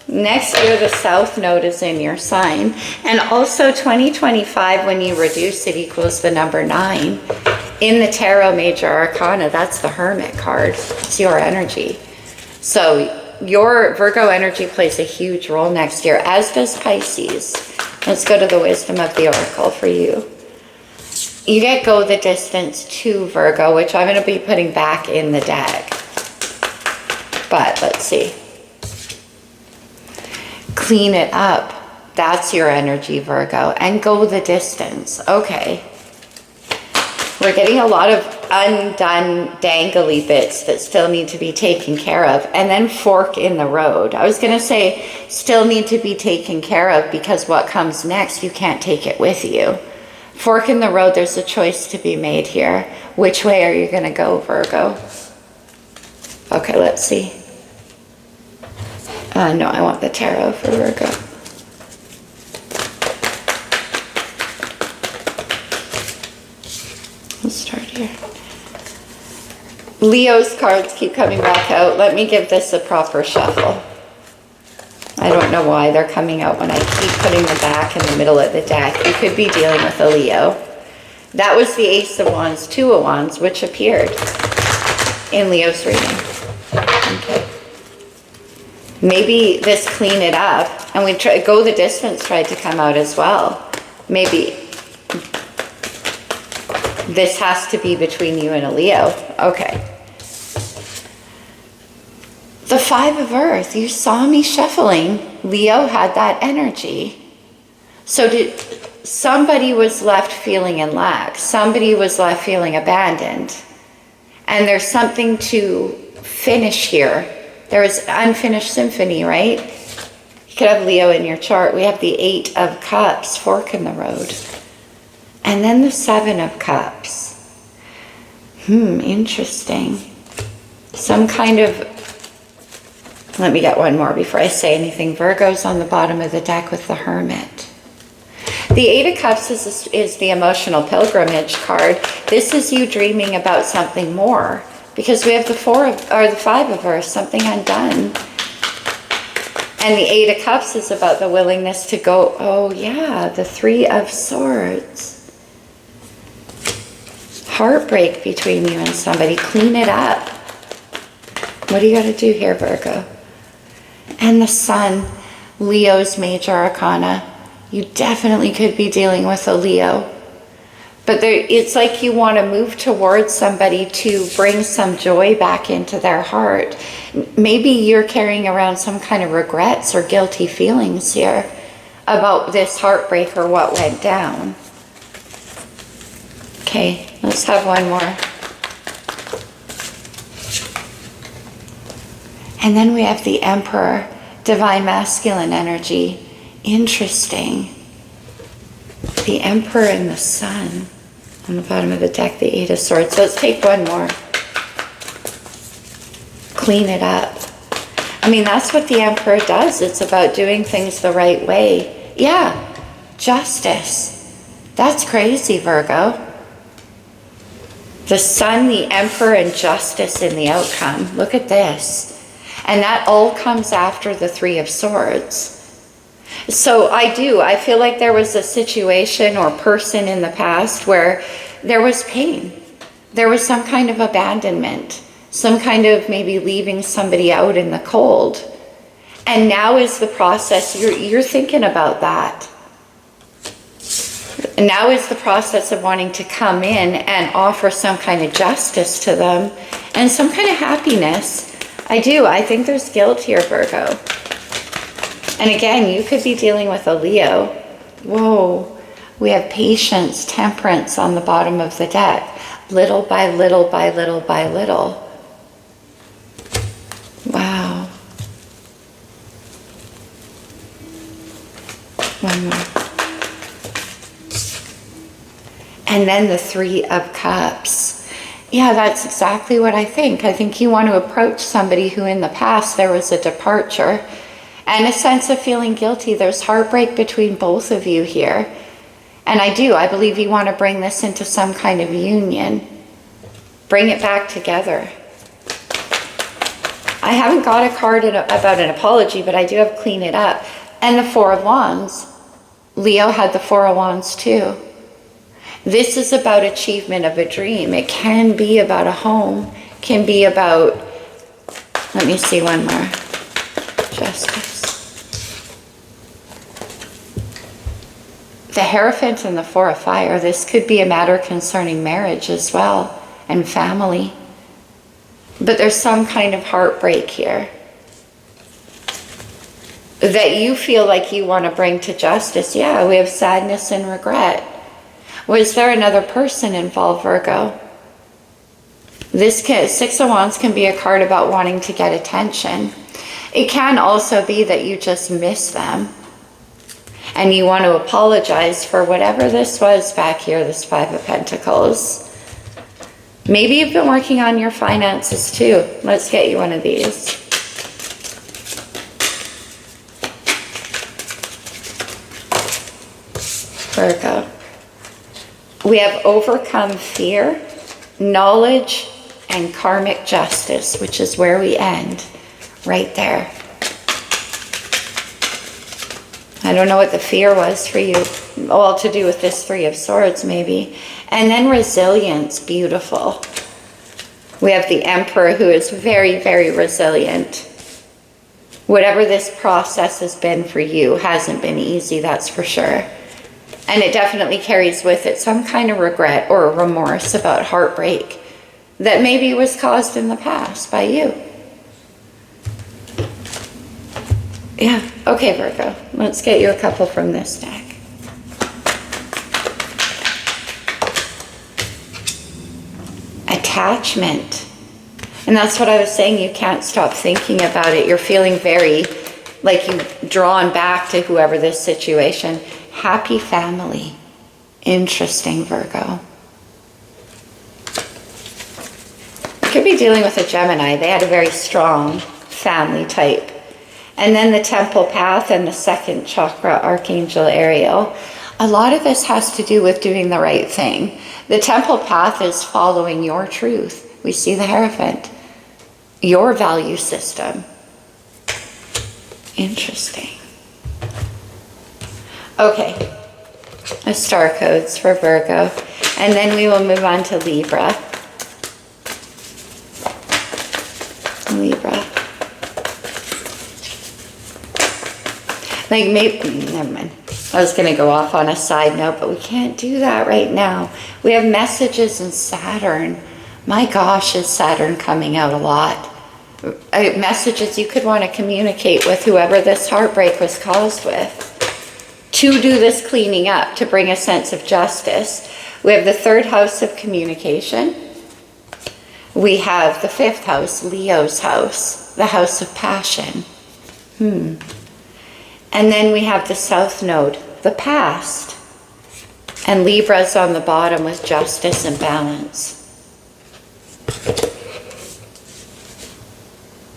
Speaker 1: Next year, the South Node is in your sign. And also 2025, when you reduce, it equals the number 9. In the Tarot Major Arcana, that's the Hermit card. It's your energy. So your Virgo energy plays a huge role next year, as does Pisces. Let's go to the wisdom of the Oracle for you. You get go the distance to Virgo, which I'm going to be putting back in the deck. But let's see. Clean it up. That's your energy, Virgo. And go the distance. Okay. We're getting a lot of undone dangly bits that still need to be taken care of. And then fork in the road. I was going to say still need to be taken care of because what comes next, you can't take it with you. Fork in the road, there's a choice to be made here. Which way are you going to go, Virgo? Okay, let's see. No, I want the tarot for Virgo. Let's start here. Leo's cards keep coming back out. Let me give this a proper shuffle. I don't know why they're coming out when I keep putting them back in the middle of the deck. You could be dealing with a Leo. That was the Ace of Wands, Two of Wands, which appeared in Leo's reading. Okay. Maybe this clean it up, and we try go the distance tried to come out as well. Maybe this has to be between you and a Leo. Okay. The Five of Earth, you saw me shuffling. Leo had that energy. So somebody was left feeling in lack. Somebody was left feeling abandoned. And there's something to finish here. There is unfinished symphony, right? You could have Leo in your chart. We have the Eight of Cups, fork in the road. And then the Seven of Cups. Interesting. Some kind of, let me get one more before I say anything. Virgo's on the bottom of the deck with the Hermit. The Eight of Cups is the emotional pilgrimage card. This is you dreaming about something more. Because we have the Five of Earth, something undone. And the Eight of Cups is about the willingness to go, oh yeah, the Three of Swords. Heartbreak between you and somebody. Clean it up. What do you got to do here, Virgo? And the Sun, Leo's major arcana. You definitely could be dealing with a Leo. But it's like you want to move towards somebody to bring some joy back into their heart. Maybe you're carrying around some kind of regrets or guilty feelings here about this heartbreak or what went down. Okay, let's have one more. And then we have the Emperor, divine masculine energy. Interesting. The Emperor and the Sun. On the bottom of the deck, the Eight of Swords. So let's take one more. Clean it up. I mean, that's what the Emperor does. It's about doing things the right way. Yeah, justice. That's crazy, Virgo. The Sun, the Emperor, and justice in the outcome. Look at this. And that all comes after the Three of Swords. So I feel like there was a situation or person in the past where there was pain. There was some kind of abandonment, some kind of maybe leaving somebody out in the cold. And now is the process, you're thinking about that. And now is the process of wanting to come in and offer some kind of justice to them and some kind of happiness. I think there's guilt here, Virgo. And again, you could be dealing with a Leo. Whoa. We have patience, temperance on the bottom of the deck. Little by little by little by little. Wow. One more. And then the Three of Cups. Yeah, that's exactly what I think. I think you want to approach somebody who in the past there was a departure. And a sense of feeling guilty. There's heartbreak between both of you here. And I believe you want to bring this into some kind of union. Bring it back together. I haven't got a card about an apology, but I do have clean it up. And the Four of Wands. Leo had the Four of Wands too. This is about achievement of a dream. It can be about a home. It can be about, let me see one more. Justice. The Hierophant and the Four of Fire. This could be a matter concerning marriage as well and family. But there's some kind of heartbreak here that you feel like you want to bring to justice. Yeah, we have sadness and regret. Was there another person involved, Virgo? This Six of Wands can be a card about wanting to get attention. It can also be that you just miss them and you want to apologize for whatever this was back here, this Five of Pentacles. Maybe you've been working on your finances too. Let's get you one of these. Virgo. We have overcome fear, knowledge, and karmic justice, which is where we end, right there. I don't know what the fear was for you. All to do with this Three of Swords, maybe. And then resilience, beautiful. We have the Emperor, who is very, very resilient. Whatever this process has been for you hasn't been easy, that's for sure. And it definitely carries with it some kind of regret or remorse about heartbreak that maybe was caused in the past by you. Yeah, okay, Virgo. Let's get you a couple from this deck. Attachment. And that's what I was saying. You can't stop thinking about it. You're feeling very like you've drawn back to whoever this situation. Happy family. Interesting, Virgo. You could be dealing with a Gemini. They had a very strong family type. And then the Temple Path and the second chakra, Archangel Ariel. A lot of this has to do with doing the right thing. The Temple Path is following your truth. We see the Hierophant. Your value system. Interesting. Okay. The star codes for Virgo. And then we will move on to Libra. Libra. Like maybe, never mind. I was going to go off on a side note, but we can't do that right now. We have messages in Saturn. My gosh, is Saturn coming out a lot. Messages you could want to communicate with whoever this heartbreak was caused with. To do this cleaning up, to bring a sense of justice. We have the third house of communication. We have the fifth house, Leo's house, the house of passion. And then we have the south node, the past. And Libra's on the bottom with justice and balance.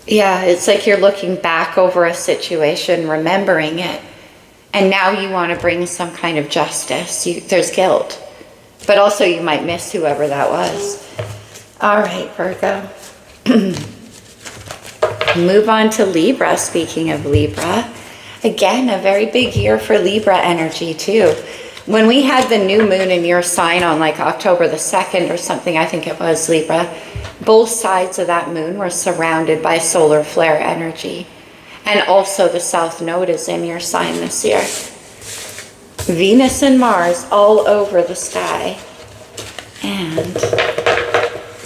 Speaker 1: Yeah, it's like you're looking back over a situation, remembering it. And now you want to bring some kind of justice. There's guilt. But also you might miss whoever that was. All right, Virgo. Move on to Libra. Speaking of Libra. Again, a very big year for Libra energy too. When we had the new moon in your sign on like October the 2nd or something, I think it was, Libra, both sides of that moon were surrounded by solar flare energy. And also the south node is in your sign this year. Venus and Mars all over the sky. And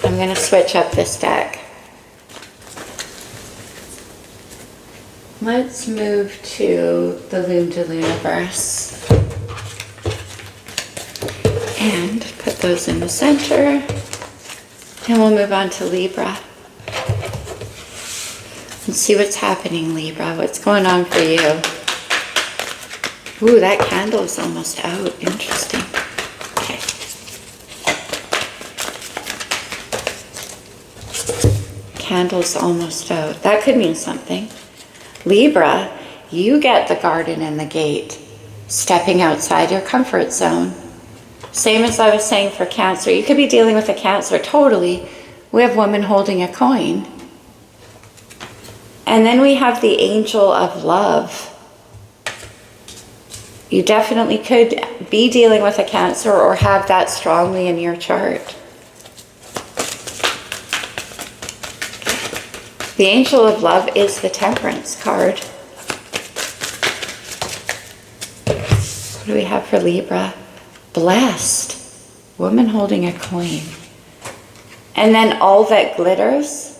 Speaker 1: I'm going to switch up this deck. Let's move to the Lune to Luniverse. And put those in the center. And we'll move on to Libra. And see what's happening, Libra. What's going on for you? Ooh, that candle is almost out. Interesting. Okay. Candle's almost out. That could mean something. Libra, you get the garden and the gate. stepping outside your comfort zone. Same as I was saying for Cancer. You could be dealing with a Cancer, totally. We have woman holding a coin. And then we have the Angel of Love. You definitely could be dealing with a Cancer or have that strongly in your chart. The Angel of Love is the Temperance card. What do we have for Libra? Blessed. Woman holding a coin. And then all that glitters.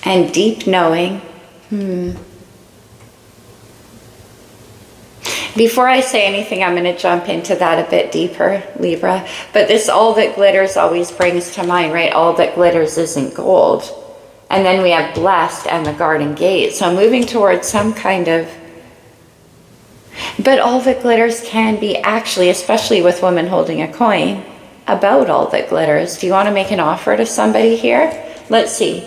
Speaker 1: And deep knowing. Before I say anything, I'm going to jump into that a bit deeper, Libra. But this all that glitters always brings to mind, right? All that glitters isn't gold. And then we have blessed and the garden gate. So moving towards some kind of... But all that glitters can be actually, especially with women holding a coin, about all that glitters. Do you want to make an offer to somebody here? Let's see.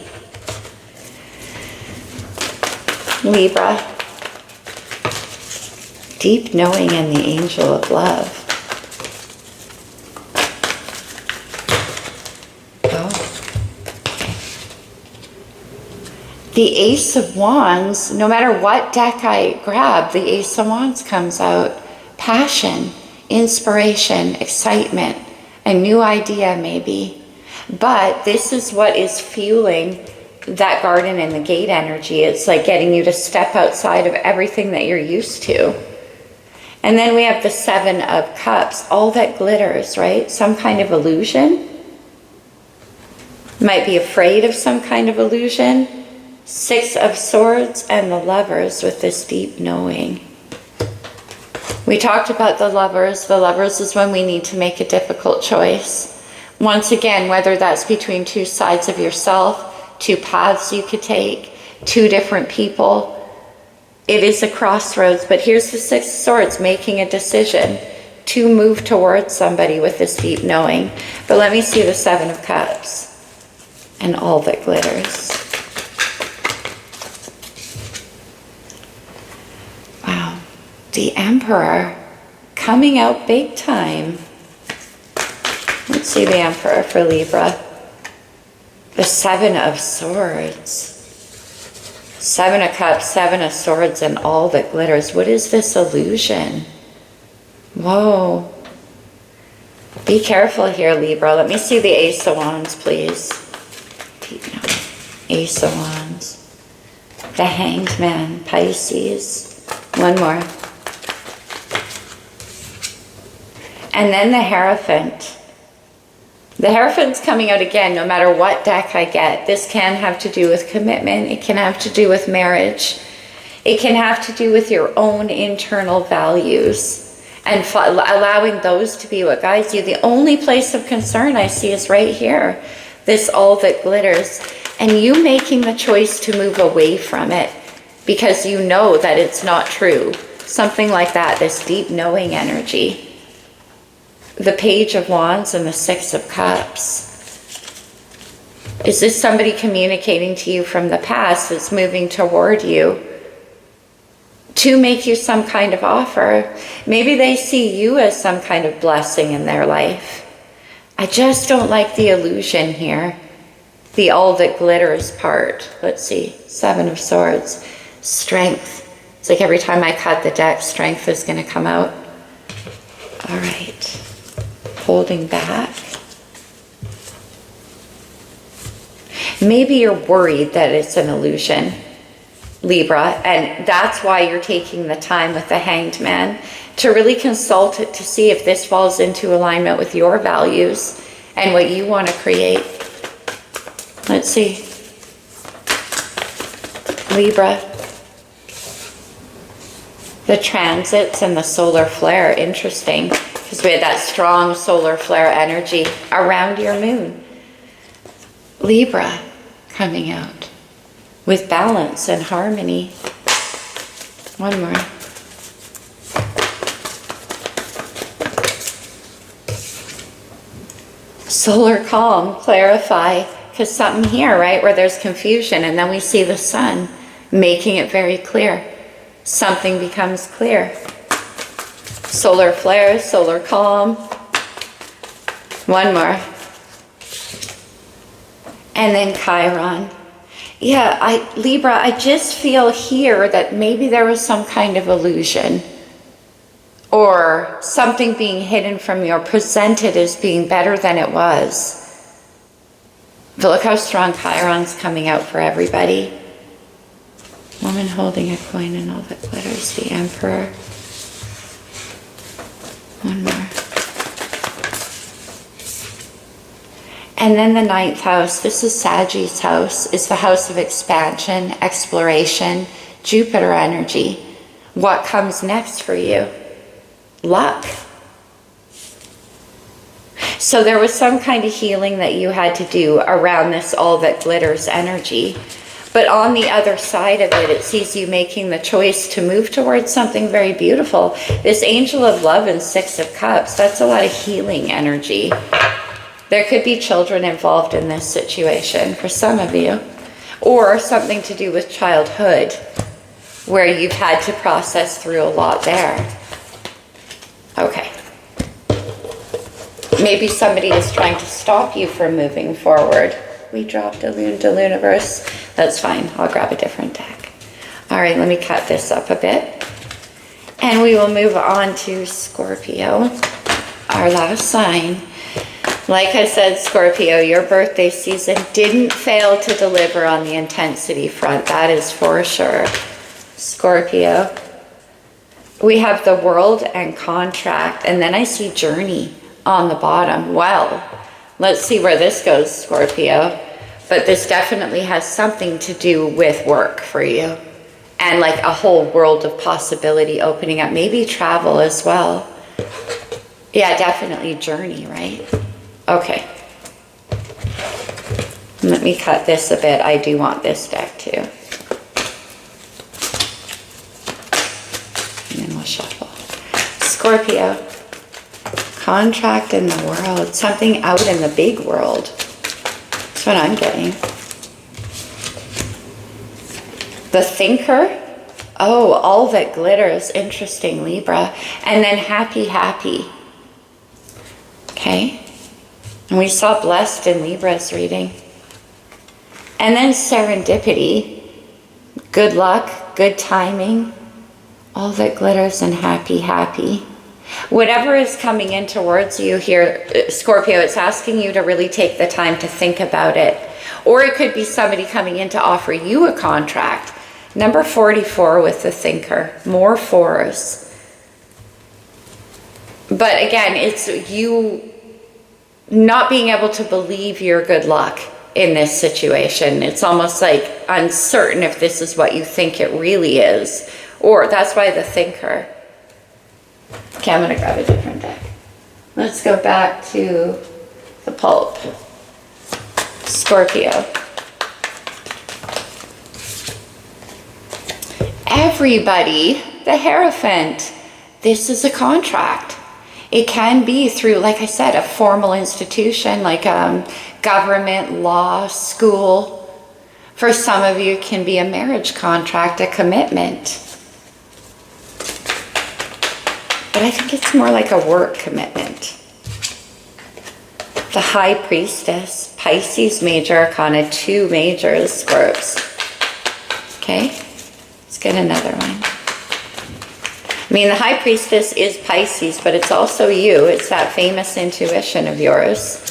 Speaker 1: Libra. Deep knowing and the Angel of Love. The Ace of Wands, no matter what deck I grab, the Ace of Wands comes out. Passion, inspiration, excitement, a new idea maybe. But this is what is fueling that garden and the gate energy. It's like getting you to step outside of everything that you're used to. And then we have the Seven of Cups, all that glitters, right? Some kind of illusion. Might be afraid of some kind of illusion. Six of Swords and the Lovers with this deep knowing. We talked about the Lovers. The Lovers is when we need to make a difficult choice. Once again, whether that's between two sides of yourself, two paths you could take, two different people. It is a crossroads, but here's the Six of Swords making a decision to move towards somebody with this deep knowing. But let me see the Seven of Cups and all that glitters. Wow, the Emperor coming out big time. Let's see the Emperor for Libra. The Seven of Swords. Seven of Cups, Seven of Swords, and all that glitters. What is this illusion? Whoa. Be careful here, Libra. Let me see the Ace of Wands, please. Ace of Wands. The Hanged Man, Pisces. One more. And then the Hierophant. The Hierophant's coming out again, no matter what deck I get. This can have to do with commitment. It can have to do with marriage. It can have to do with your own internal values and allowing those to be what guides you. The only place of concern I see is right here. This all that glitters. And you making the choice to move away from it because you know that it's not true. Something like that, this deep knowing energy. The Page of Wands and the Six of Cups. Is this somebody communicating to you from the past that's moving toward you to make you some kind of offer? Maybe they see you as some kind of blessing in their life. I just don't like the illusion here. The all that glitters part. Let's see. Seven of Swords. Strength. It's like every time I cut the deck, strength is going to come out. All right. Holding back. Maybe you're worried that it's an illusion, Libra, and that's why you're taking the time with the Hanged Man to really consult it to see if this falls into alignment with your values and what you want to create. Let's see. Libra. The transits and the solar flare, interesting, because we had that strong solar flare energy around your moon. Libra coming out with balance and harmony. One more. Solar calm, clarify, because something here, right, where there's confusion, and then we see the sun making it very clear. Something becomes clear. Solar flare, solar calm. One more. And then Chiron. Yeah, Libra, I just feel here that maybe there was some kind of illusion or something being hidden from you or presented as being better than it was. But look how strong Chiron's coming out for everybody. Woman holding a coin and all that glitters, the Emperor. One more. And then the 9th house, this is Sagittarius house, is the house of expansion, exploration, Jupiter energy. What comes next for you? Luck. So there was some kind of healing that you had to do around this all that glitters energy. But on the other side of it, it sees you making the choice to move towards something very beautiful. This Angel of Love and 6 of Cups, that's a lot of healing energy. There could be children involved in this situation for some of you, or something to do with childhood where you've had to process through a lot there. Okay. Maybe somebody is trying to stop you from moving forward. We dropped a Lune to Luniverse. That's fine. I'll grab a different deck. All right, let me cut this up a bit. And we will move on to Scorpio, our last sign. Like I said, Scorpio, your birthday season didn't fail to deliver on the intensity front. That is for sure. Scorpio. We have the World and Contract, and then I see Journey on the bottom. Well, let's see where this goes, Scorpio. But this definitely has something to do with work for you. And like a whole world of possibility opening up. Maybe travel as well. Yeah, definitely Journey, right? Okay. Let me cut this a bit. I do want this deck too. And then we'll shuffle. Scorpio. Contract in the world. Something out in the big world. That's what I'm getting. The Thinker. Oh, all that glitters. Interesting, Libra. And then happy, happy. Okay. And we saw blessed in Libra's reading. And then serendipity. Good luck, good timing. All that glitters and happy, happy. Whatever is coming in towards you here, Scorpio, it's asking you to really take the time to think about it. Or it could be somebody coming in to offer you a contract. Number 44 with the Thinker. More fours. But again, it's you not being able to believe your good luck in this situation. It's almost like uncertain if this is what you think it really is. Or that's why the Thinker. Okay, I'm going to grab a different deck. Let's go back to the pulp. Scorpio. Everybody, the Hierophant. This is a contract. It can be through, like I said, a formal institution like government, law, school. For some of you, it can be a marriage contract, a commitment. But I think it's more like a work commitment. The High Priestess, Pisces major arcana, 2 majors, Scorps. Okay, let's get another one. I mean, the High Priestess is Pisces, but it's also you. It's that famous intuition of yours.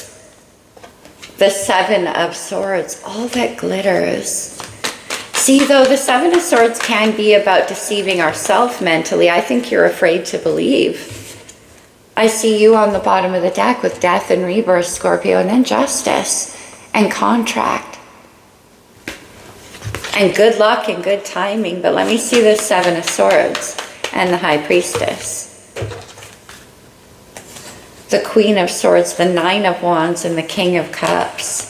Speaker 1: The 7 of Swords, all that glitters. See, though, the 7 of Swords can be about deceiving ourselves mentally. I think you're afraid to believe. I see you on the bottom of the deck with Death and Rebirth, Scorpio, and then Justice and Contract. And good luck and good timing. But let me see the 7 of Swords and the High Priestess. The Queen of Swords, the 9 of Wands, and the King of Cups.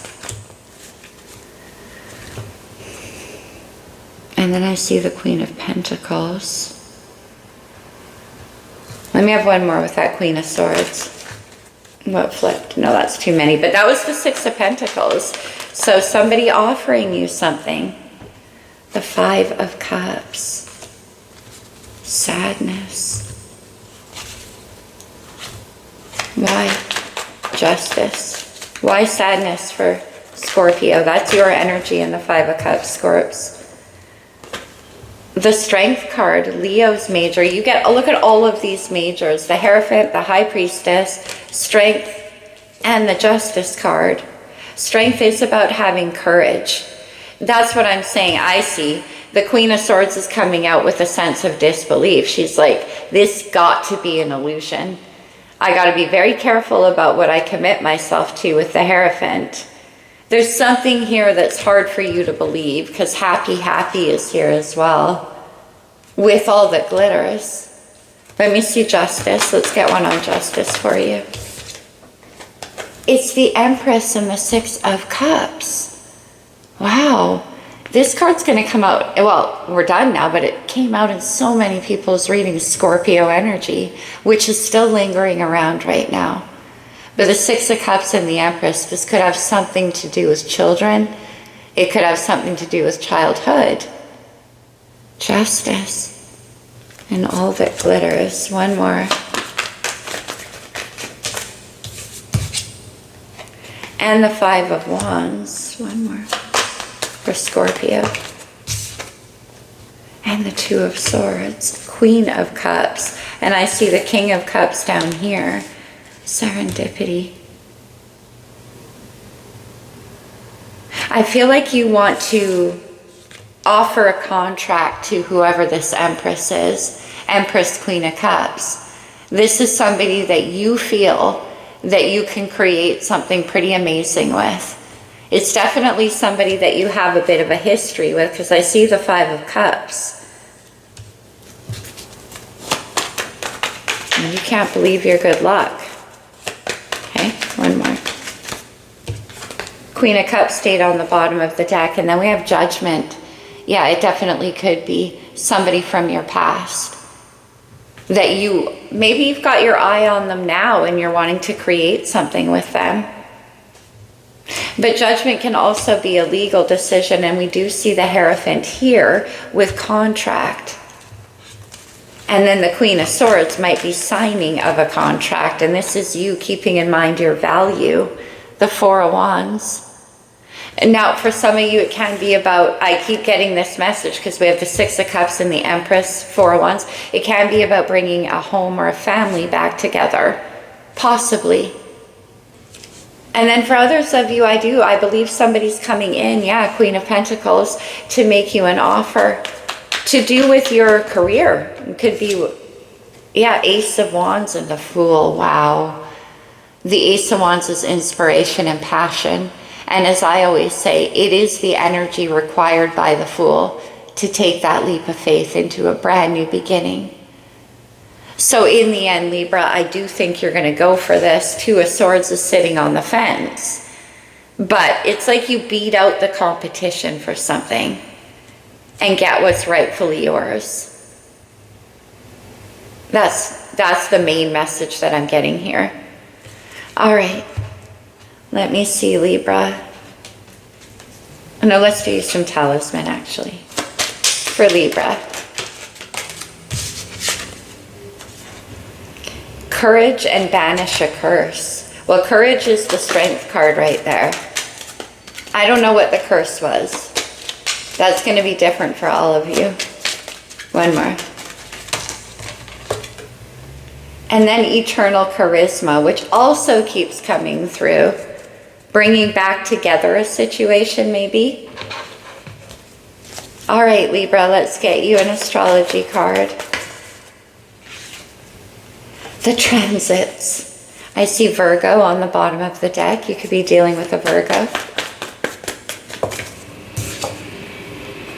Speaker 1: And then I see the Queen of Pentacles. Let me have one more with that Queen of Swords. What flipped? No, that's too many. But that was the 6 of Pentacles. So somebody offering you something. The 5 of Cups. Sadness. Why? Justice. Why sadness for Scorpio? That's your energy in the Five of Cups, Scorps. The Strength card, Leo's major. You get a look at all of these majors. The Hierophant, the High Priestess, Strength, and the Justice card. Strength is about having courage. That's what I'm saying. I see. The Queen of Swords is coming out with a sense of disbelief. She's like, this got to be an illusion. I got to be very careful about what I commit myself to with the Hierophant. There's something here that's hard for you to believe because happy is here as well with all that glitters. Let me see Justice. Let's get one on Justice for you. It's the Empress and the Six of Cups. Wow. This card's going to come out, well, we're done now, but it came out in so many people's readings, Scorpio energy, which is still lingering around right now. But the Six of Cups and the Empress, this could have something to do with children. It could have something to do with childhood. Justice. And all that glitters. One more. And the Five of Wands. One more. For Scorpio. And the Two of Swords. Queen of Cups. And I see the King of Cups down here. Serendipity. I feel like you want to offer a contract to whoever this Empress is. Empress, Queen of Cups. This is somebody that you feel that you can create something pretty amazing with. It's definitely somebody that you have a bit of a history with because I see the Five of Cups. And you can't believe your good luck. Okay, one more. Queen of Cups stayed on the bottom of the deck, and then we have Judgment. Yeah, it definitely could be somebody from your past that maybe you've got your eye on them now and you're wanting to create something with them. But Judgment can also be a legal decision, and we do see the Hierophant here with contract. And then the Queen of Swords might be signing of a contract, and this is you keeping in mind your value. The Four of Wands. And now for some of you it can be about, I keep getting this message because we have the Six of Cups and the Empress, Four of Wands. It can be about bringing a home or a family back together, possibly. And then for others of you, I believe somebody's coming in, yeah, Queen of Pentacles, to make you an offer to do with your career. It could be, yeah, Ace of Wands and the Fool. Wow. The Ace of Wands is inspiration and passion. And as I always say, it is the energy required by the Fool to take that leap of faith into a brand new beginning. So in the end, Libra, I do think you're going to go for this. Two of Swords is sitting on the fence. But it's like you beat out the competition for something and get what's rightfully yours. That's the main message that I'm getting here. All right. Let me see, Libra. No, let's do some talisman, actually, for Libra. Courage and banish a curse. Well, courage is the Strength card right there. I don't know what the curse was. That's going to be different for all of you. One more. And then eternal charisma, which also keeps coming through. Bringing back together a situation, maybe. All right, Libra, let's get you an astrology card. The transits. I see Virgo on the bottom of the deck. You could be dealing with a Virgo.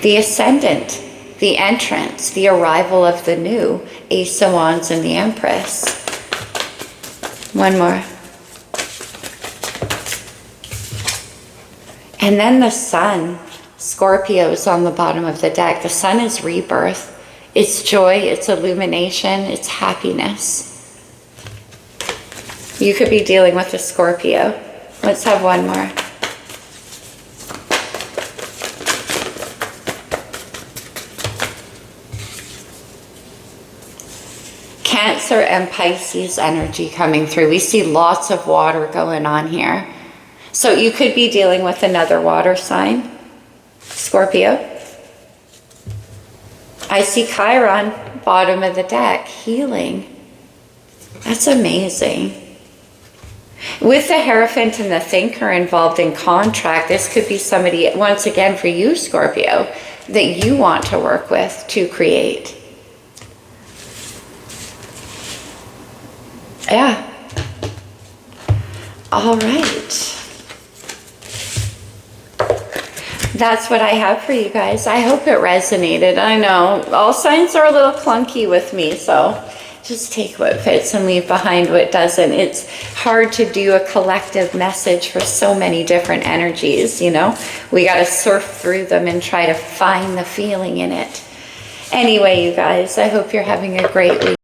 Speaker 1: The ascendant, the entrance, the arrival of the new, Ace of Wands and the Empress. One more. And then the Sun. Scorpio is on the bottom of the deck. The Sun is rebirth. It's joy, it's illumination, it's happiness. You could be dealing with a Scorpio. Let's have one more. Cancer and Pisces energy coming through. We see lots of water going on here. So you could be dealing with another water sign, Scorpio. I see Chiron, bottom of the deck, healing. That's amazing. With the Hierophant and the Thinker involved in contract, this could be somebody, once again for you, Scorpio, that you want to work with to create. Yeah. All right. That's what I have for you guys. I hope it resonated. I know all signs are a little clunky with me, so just take what fits and leave behind what doesn't. It's hard to do a collective message for so many different energies, you know. We got to surf through them and try to find the feeling in it. Anyway, you guys, I hope you're having a great week.